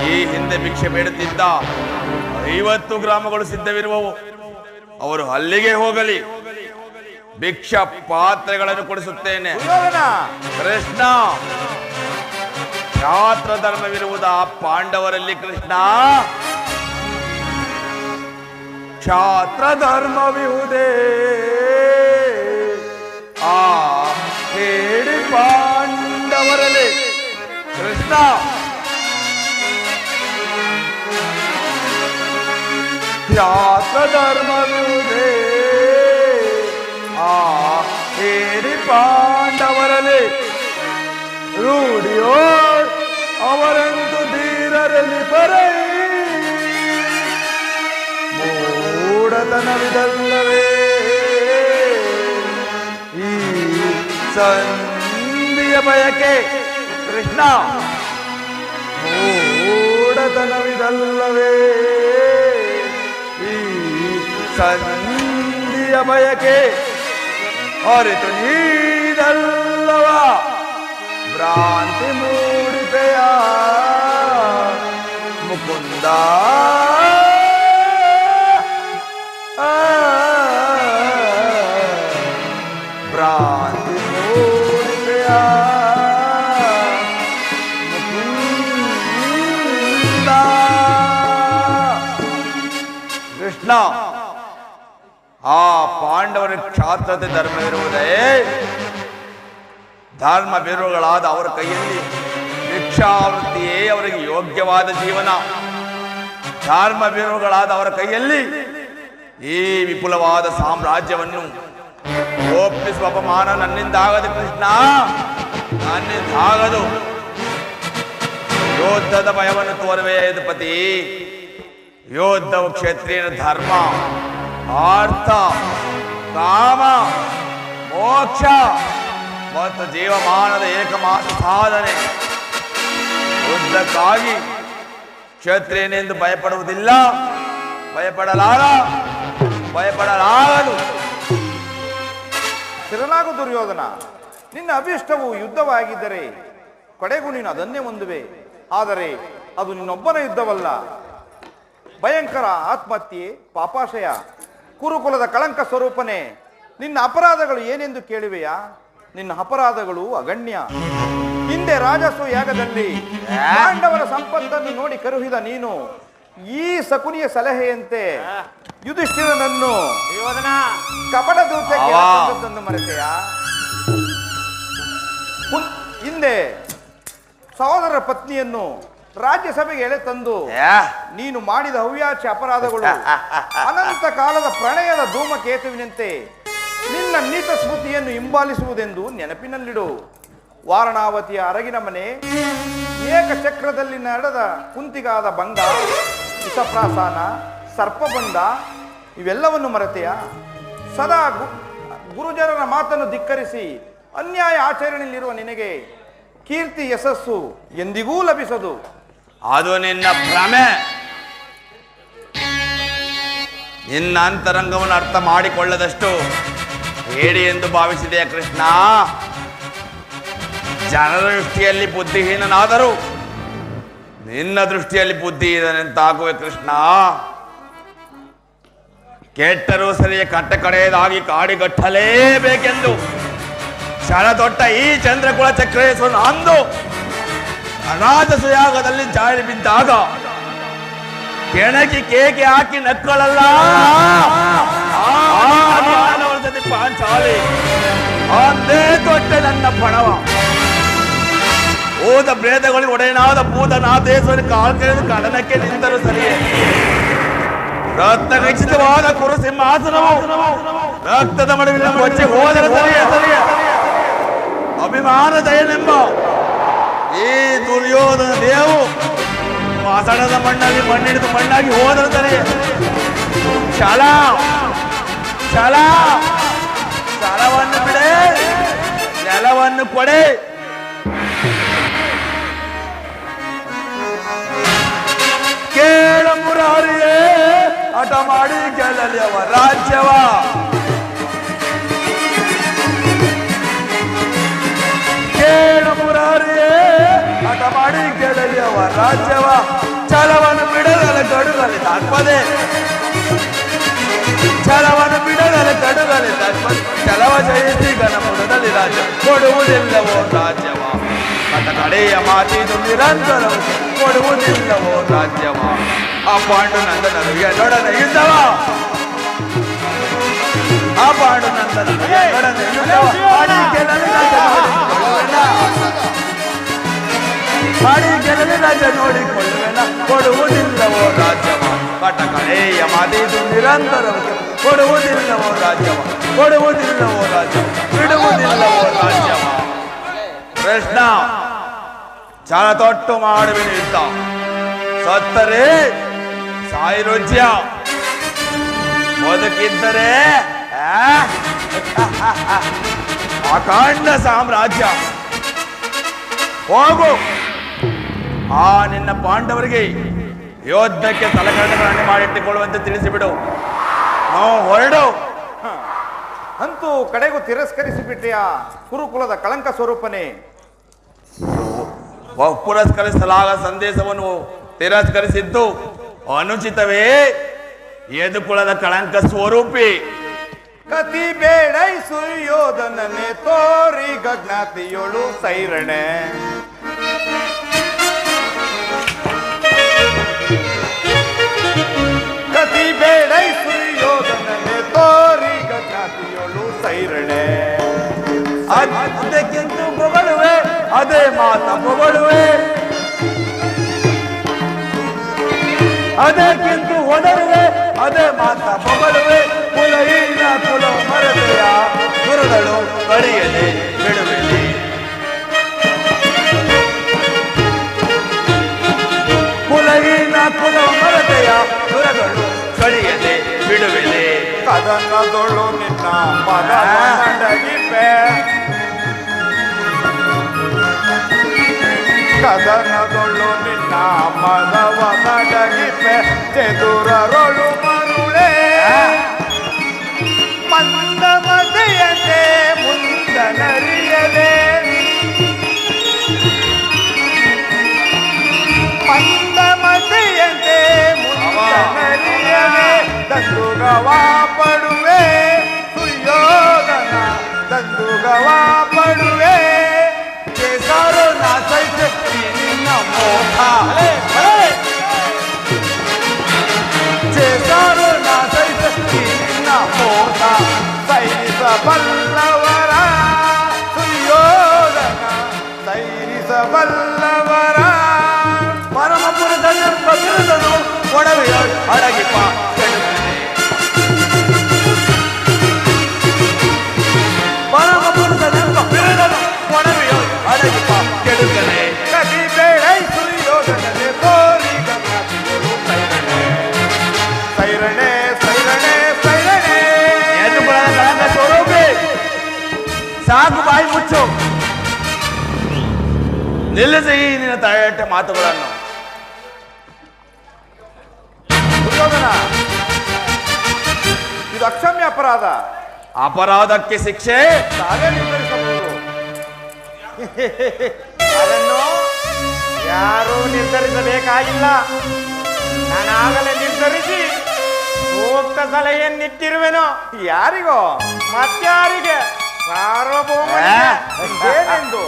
ಈ ಹಿಂದೆ ಭಿಕ್ಷೆ ಬೇಡುತ್ತಿದ್ದ 50 ಗ್ರಾಮಗಳು ಸಿದ್ಧವಿರುವವು. ಅವರು ಅಲ್ಲಿಗೆ ಹೋಗಲಿ, ಭಿಕ್ಷಾ ಪಾತ್ರೆಗಳನ್ನು ಕೊಡಿಸುತ್ತೇನೆ. ಕೃಷ್ಣ, ಕ್ಷಾತ್ರ ಧರ್ಮವಿರುವುದ ಪಾಂಡವರಲ್ಲಿ? ಕೃಷ್ಣ, ಕ್ಷಾತ್ರ ಧರ್ಮವಿರುವುದೇ? ಆ ಹೇಳಿ ಪಾಂಡವರಲ್ಲಿ ಕೃಷ್ಣ. ಕ್ಷಾತ್ರ ಧರ್ಮವಿರುವುದೇ? ಆ ಹೇಳಿ ಪಾಂಡವರಲ್ಲಿ ರೂಢಿಯೋ ಅವರಂದು ಧೀರರಲ್ಲಿ ಪರೈ. ಮೂಢತನವಿದಲ್ಲವೇ ಈ ಸಂಧಿಯ ಬಯಕೆ? ಕೃಷ್ಣ, ಮೂಢತನವಿದಲ್ಲವೇ ಈ ಸಂಧಿಯ ಬಯಕೆ? ಅರಿತು ನೀದಲ್ಲವ ಭ್ರಾಂತಿ ಮೂಡಿತೆಯ ಮುಕುಂದ. ಭ್ರಾಂತಿ ಮೂಡಿತೆಯ ಮುಕುಂದ. ಕೃಷ್ಣ, ಆ ಪಾಂಡವರ ಕ್ಷಾತ್ರತೆ ಧರ್ಮವಿರುವುದೇ? ಧರ್ಮ ಬಿರುಗಳಾದ ಅವರ ಕೈಯಲ್ಲಿ ಭಿಕ್ಷಾವೃತ್ತಿಯೇ ಅವರಿಗೆ ಯೋಗ್ಯವಾದ ಜೀವನ. ಧರ್ಮ ಬಿರುಗಳಾದ ಅವರ ಕೈಯಲ್ಲಿ ಈ ವಿಪುಲವಾದ ಸಾಮ್ರಾಜ್ಯವನ್ನು ಒಪ್ಪಿಸುವ ಅಪಮಾನ ನನ್ನಿಂದಾಗದು. ಕೃಷ್ಣ, ನನ್ನಿಂದಾಗದು. ಯೋಧದ ಭಯವನ್ನು ತೋರುವೆ ಯದುಪತಿ. ಯೋಧವು ಕ್ಷತ್ರಿಯನ ಧರ್ಮ, ಅರ್ಥ, ಕಾಮ, ಮೋಕ್ಷ ಮತ್ತು ಜೀವಮಾನದ ಏಕಮಾತ್ರ ಸಾಧನೆ. ಯುದ್ಧಕ್ಕಾಗಿ ಕ್ಷತ್ರಿಯನೆಂದು ಭಯಪಡುವುದಿಲ್ಲ, ಭಯಪಡಲಾಗದು. ಸಿರಲಾಗು ದುರ್ಯೋಧನ, ನಿನ್ನ ಅಭಿಷ್ಟವು ಯುದ್ಧವಾಗಿದ್ದರೆ ಕಡೆಗೂ ನೀನು ಅದನ್ನೇ ಹೊಂದುವೆ. ಆದರೆ ಅದು ನಿನ್ನೊಬ್ಬನ ಯುದ್ಧವಲ್ಲ. ಭಯಂಕರ ಆತ್ಮಹತ್ಯೆ, ಪಾಪಾಶಯ, ಕುರುಕುಲದ ಕಳಂಕ ಸ್ವರೂಪನೇ. ನಿನ್ನ ಅಪರಾಧಗಳು ಏನೆಂದು ಕೇಳುವೆಯಾ? ನಿನ್ನ ಅಪರಾಧಗಳು ಅಗಣ್ಯ. ಹಿಂದೆ ರಾಜಸು ಯಾಗದಲ್ಲಿ ಪಾಂಡವರ ಸಂಪತ್ತನ್ನು ನೋಡಿ ಕರುಹಿದ ನೀನು ಈ ಶಕುನಿಯ ಸಲಹೆಯಂತೆ ಯುಧಿಷ್ಠಿರನನ್ನು ಕಪಟ ದೂತಕ್ಕೆ ಮರೆತೆಯಾ? ಹಿಂದೆ ಸಹೋದರ ಪತ್ನಿಯನ್ನು ರಾಜ್ಯಸಭೆಗೆ ಎಳೆ ತಂದು ನೀನು ಮಾಡಿದ ಹವ್ಯಾಚ ಅಪರಾಧಗಳು ಅನಂತ ಕಾಲದ ಪ್ರಣಯದ ಧೂಮಕೇತುವಿನಂತೆ ನಿನ್ನ ನೀತ ಸ್ಮೃತಿಯನ್ನು ಹಿಂಬಾಲಿಸುವುದೆಂದು ನೆನಪಿನಲ್ಲಿಡು. ವಾರಣಾವತಿಯ ಅರಗಿನ ಮನೆ, ಏಕಚಕ್ರದಲ್ಲಿ ನಡೆದ ಕುಂತಿಗಾದ ಭಂಗ, ವಿಷಪ್ರಾಸಾನ, ಸರ್ಪಬಂಧ ಇವೆಲ್ಲವನ್ನು ಮರೆತೆಯ? ಸದಾ ಗುರುಜನರ ಮಾತನ್ನು ಧಿಕ್ಕರಿಸಿ ಅನ್ಯಾಯ ಆಚರಣೆಯಲ್ಲಿರುವ ನಿನಗೆ ಕೀರ್ತಿ ಯಶಸ್ಸು ಎಂದಿಗೂ ಲಭಿಸದು. ಅದು ನಿನ್ನ ಭ್ರಮೆ. ನಿನ್ನ ಅಂತರಂಗವನ್ನು ಅರ್ಥ ಮಾಡಿಕೊಳ್ಳದಷ್ಟು ಹೇಳಿ ಎಂದು ಭಾವಿಸಿದೆಯ ಕೃಷ್ಣ? ಜನರ ದೃಷ್ಟಿಯಲ್ಲಿ ಬುದ್ಧಿಹೀನನಾದರೂ ನಿನ್ನ ದೃಷ್ಟಿಯಲ್ಲಿ ಬುದ್ಧಿ ಇದೆ ಅಂತ ಆಗುವೆ ಕೃಷ್ಣ. ಕೆಟ್ಟರೂ ಸರಿಯ ಕಟ್ಟ ಕಡೆಯದಾಗಿ ಕಾಡಿಗಟ್ಟಲೇಬೇಕೆಂದು ಕ್ಷಣ ತೊಟ್ಟ ಈ ಚಂದ್ರಕುಲ ಚಕ್ರೇಶ್ವರನ ಅಂದು ರಾಜಸುಯಾಗದಲ್ಲಿ ಜಾರಿ ಬಿದ್ದಾಗ ಕೆಣಕಿ ಕೇಕೆ ಹಾಕಿ ನಕ್ಕಳಲ್ಲ ಪಾಂಚಾಲಿ ಅಂದೇ ತೊಟ್ಟೆ ನನ್ನ ಪಣವ. ಓದ ಭೇದಗಳಿಗೆ ಒಡೆಯನಾದ ಭೂತನಾಥೇಶ್ವರಿ ಕಾಲ್ ಕೆಳೆದು ಕಡನಕ್ಕೆ ನಿಂತರೂ ಸರಿಯೇ. ರಕ್ತ ಖಚಿತವಾದ ಕುರು ಸಿಂಹಾಸನವು ರಕ್ತದ ಮಡುವಿನ ಕೊಚ್ಚಿ ಹೋದರೆ ಸರಿಯೇ. ಅಭಿಮಾನ ದಯನೆಂಬ ಈ ದುರ್ಯೋಧನ ದೇವು ಮಾಸಣದ ಮಣ್ಣಲ್ಲಿ ಮಣ್ಣಿಡಿದು ಮಣ್ಣಾಗಿ ಹೋದರೆ ಸರಿಯೇ. ಛಲವನ್ನು ಬಿಡೆ, ನೆಲವನ್ನು ಕೊಡೆ. ಕೇಳ ಮುರಾರಿಯೇ ಹಠ ಮಾಡಿ ಗೆಲ್ಲಲಿ ಅವ ರಾಜ್ಯವ. ಕೇಳ ಮುರಾರಿಯೇ ಹಠ ಮಾಡಿ ಗೆಲ್ಲಲಿ ಅವ ರಾಜ್ಯವ. ಛಲವನ್ನು ಬಿಡದಲೆ ಗಡುಗಲಿ ತಾತ್ಪದೆ, ಛಲವನ್ನು ಬಿಡದಲೆ ಗಡುಗಲಿ ತಾತ್ಪದೆ. ಛಲವ ಜಯಿಸಿ ಗಣಪುರದಲ್ಲಿ ರಾಜ್ಯ ಕೊಡುವುದಿಲ್ಲವೋ ರಾಜ್ಯವ. ಮತ ಕಡೆಯ ಮಾತಿದು ನಿರಂತರ ಕೊಡುವುದಿಲ್ಲವೋ ರಾಜ್ಯವ. ಆ ಪಾಂಡುನಂದನನು ಎನ್ನೊಡನೆ ಯುದ್ಧವ, ಆ ಪಾಂಡುನಂದನನು ಎನ್ನೊಡನೆ ಯುದ್ಧವ. ಮಾಡಿ ಗೆಲಲಿ ರಾಜ್ಯ ನೋಡಿಕೊಳ್ಳುವೆನ ಕೊಡುವುದಿಲ್ಲವೋ ರಾಜ್ಯವ. ಕಟ ಕಡೆಯ ಮಾತಿದು ನಿರಂತರ ಕೊಡುವುದಿಲ್ಲವೋ ರಾಜ್ಯವ, ಕೊಡುವುದಿಲ್ಲವೋ ರಾಜ್ಯವ, ಬಿಡುವುದಿಲ್ಲವೋ ರಾಜ್ಯವ. ಕೃಷ್ಣ ಛಲ ತೊಟ್ಟು ಮಾಡುವೆ ಯುದ್ಧ. ಸತ್ತರೆ ಸಾಯಿರುಜ್ಯ, ಬದುಕಿದ್ದರೆ ಅಖಂಡ ಸಾಮ್ರಾಜ್ಯ. ಹೋಗು, ಆ ನಿನ್ನ ಪಾಂಡವರಿಗೆ ಯೋಧಕ್ಕೆ ತಲೆಕರಣ ಮಾಡಿಟ್ಟುಕೊಳ್ಳುವಂತೆ ತಿಳಿಸಿಬಿಡು. ನಾವು ಹೊರಡು. ಅಂತೂ ಕಡೆಗೂ ತಿರಸ್ಕರಿಸಿಬಿಟ್ಟೆಯ ಕುರುಕುಲದ ಕಳಂಕ ಸ್ವರೂಪನೇ. ಪುರಸ್ಕರಿಸಲಾಗ ಸಂದೇಶವನ್ನು ತಿರಸ್ಕರಿಸಿದ್ದು ಅನುಚಿತವೇ? ಯದುಕುಲದ ಕಳಂಕ ಸ್ವರೂಪಿ ಕತಿ ಬೇಡ ಸುಯೋಧನನೆ ತೋರಿ ಗಜ್ಞಾತಿಯೋಳು ಸೈರಣೆ. ಕತಿ ಬೇಡ ಸುಯೋಧನನೆ ತೋರಿ ಗಜ್ಞಾತಿಯೋಳು ಸೈರಣೆ. ಅದಕ್ಕಿಂತ ಹೊಗಳುವೆ, ಅದೇ ಮಾತ ಹೊಗಳುವೆ. ಅದಕ್ಕಿಂತ ಹೊಡರುವೆ, ಅದೇ ಮಾತ ಹೊಗಳುವೆ. ಕುಲಹೀನ ಕುಲ ಮರತೆಯ ಗುರುಗಳು ಕಡಿಯದೆ ಬಿಡುವೆಲಿ. ಕುಲಹೀನ ಕುಲ ಮರತೆಯ ಗುರುಗಳು ಕಡಿಯದೆ ಬಿಡುವೆಲಿ. ಕದನದೊಳು ನಿನ್ನ ಪದ ನಡಗಿಪೆ, ಕದನದೊಳು ನಿನ್ನ ಮದವ ನಡಗಿಪೆ. ಚೆದುರರೊಳು ಮರುಳೆ ಮಂದ ಮದೆಯದೆ ಮುಂದನರಿಯದೆ, ಮಂದ ಮದೆಯದೆ ಮುಂದನರಿಯದೆ. ದಂದುಗವ ಪಡುವೆ ಸುಯೋಧನ, ದಂದುಗವ ಪಡುವೆ. ಕೇಸಾರೋ ನಾಸೈತೆ ನಿನ್ನ ಮೋಹ, ಕೇಸಾರೋ ನಾಸೈತೆ ನಿನ್ನ ಮೋಹ. ಸೈರಿಸಬಲ್ಲವರ ಸುಯೋಧನ, ಸೈರಿಸಬಲ್ಲವರ. ಪರಮ ಪುರುಷನೆಂಬ ಬಿರುದನು ಒಡವೆಯ ಅಡಗಿಪ ಪರಮ ಪುರುಷನೆಂಬ ಬಿರುದನು ಒಡವೆಯ ಅಡಗಿಪ ಕೆಡುಗನೆ. ಕದಿ ಬೇಡ ಸುಯೋಧನನೆ ತೋರಿ ಗಂಗಾತಿಯೋಳು ಸೈರಣೆ. ಸೈರಣೆ ಸೈರಣೆ ಸೈರಣೆ. ಎದುಗುಳದ ಸ್ವರೂಪಿ ಸಾಕು, ಬಾಯಿ ಮುಚ್ಚು. ನಿಲ್ಲಿಸಿ ನಿನ್ನ ತಳೆಯಟ್ಟ ಮಾತುಗಳನ್ನು. ದುರ್ಯೋಧನ, ಇದು ಅಕ್ಷಮ್ಯ ಅಪರಾಧ. ಅಪರಾಧಕ್ಕೆ ಶಿಕ್ಷೆ ತಾವೇ ನಿರ್ಧರಿಸಬಹುದು. ಅದನ್ನು ಯಾರೂ ನಿರ್ಧರಿಸಬೇಕಾಗಿಲ್ಲ. ನಾನಾಗಲೇ ನಿರ್ಧರಿಸಿ ಸೂಕ್ತ ಸಲಹೆಯನ್ನಿಟ್ಟಿರುವೆನು. ಯಾರಿಗೋ? ಮತ್ಯಾರಿಗೆ? ಸಾರ್ವಭೌಮನಿಗೆ. ಏನೆಂದು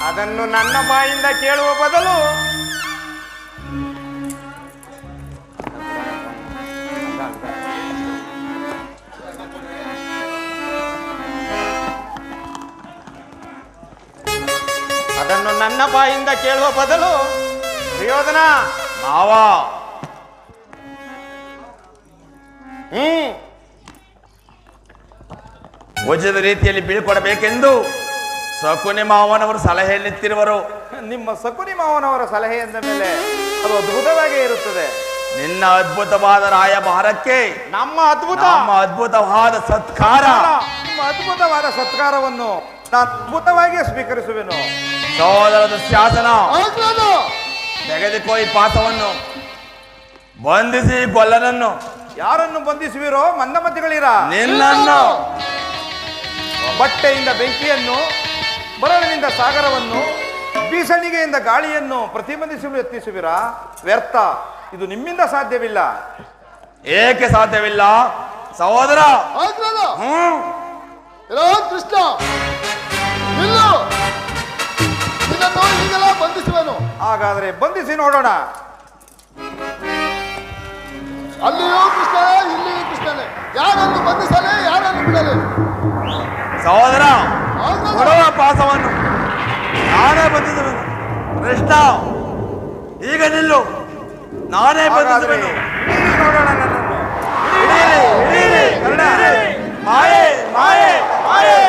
ಅದನ್ನು ನನ್ನ ಬಾಯಿಂದ ಕೇಳುವ ಬದಲು ಪ್ರಯೋಜನ ಮಾವ ಉಚಿತ ರೀತಿಯಲ್ಲಿ ಬೀಳ್ಕೊಡಬೇಕೆಂದು ಸಕುನಿ ಮಾವನವರು ಸಲಹೆಯನ್ನಿತ್ತಿರುವರು. ನಿಮ್ಮ ಸಕುನಿ ಮಾವನವರ ಸಲಹೆ ಎಂದ ಮೇಲೆ ಅದು ಅದ್ಭುತವಾಗೇ ಇರುತ್ತದೆ. ನಿನ್ನ ಅದ್ಭುತವಾದ ರಾಯಭಾರಕ್ಕೆ ನಮ್ಮ ಅದ್ಭುತವಾದ ಸತ್ಕಾರ, ನಿಮ್ಮ ಅದ್ಭುತವಾದ ಸತ್ಕಾರವನ್ನು ನಾನು ಅದ್ಭುತವಾಗಿ ಸ್ವೀಕರಿಸುವೆನು. ಸೋದರದ ಶಾಸನ ತೆಗೆದುಕೋ ಈ ಪಾಸವನ್ನು, ಬಂಧಿಸಿ ಗೊಲ್ಲನನ್ನು. ಯಾರನ್ನು ಬಂಧಿಸುವಿರೋ ಮಂದಮತಿಗಳಿರ? ನಿನ್ನನ್ನು. ಬಟ್ಟೆಯಿಂದ ಬೆಂಕಿಯನ್ನು, ಮರಳಿನಿಂದ ಸಾಗರವನ್ನು, ಬೀಸಣಿಗೆಯಿಂದ ಗಾಳಿಯನ್ನು ಪ್ರತಿಬಂಧಿಸಲು ಯತ್ನಿಸುವಿರಾ? ವ್ಯರ್ಥ, ಇದು ನಿಮ್ಮಿಂದ ಸಾಧ್ಯವಿಲ್ಲ. ಏಕೆ ಸಾಧ್ಯವಿಲ್ಲ ಸಹೋದರ? ಕೃಷ್ಣ ನಿಲ್ಲು, ನಿನ್ನನ್ನು ಈಗೆಲ್ಲ ಬಂಧಿಸುವೆನು. ಹಾಗಾದ್ರೆ ಬಂಧಿಸಿ ನೋಡೋಣ. ಅಲ್ಲಿಯೂ ಕೃಷ್ಣನೇ, ಇಲ್ಲಿಯೂ ಕೃಷ್ಣನೇ. ಯಾರನ್ನು ಬಂಧಿಸಲೇ, ಯಾರನ್ನು ಬಿಡಲೇ? ಸಹೋದರ, ಕೊಡುವ ಪಾಸವನ್ನು ನಾನೇ ಬಂಧಿಸುವೆನು. ಕೃಷ್ಣ, ಈಗ ನಿಲ್ಲು, ನಾನೇ ಬಂಧಿಸುವೆನು. ನೋಡೋಣ ನನ್ನನ್ನು. ಮಾಯೆ ಮಾಯೆ ಮಾಯೆ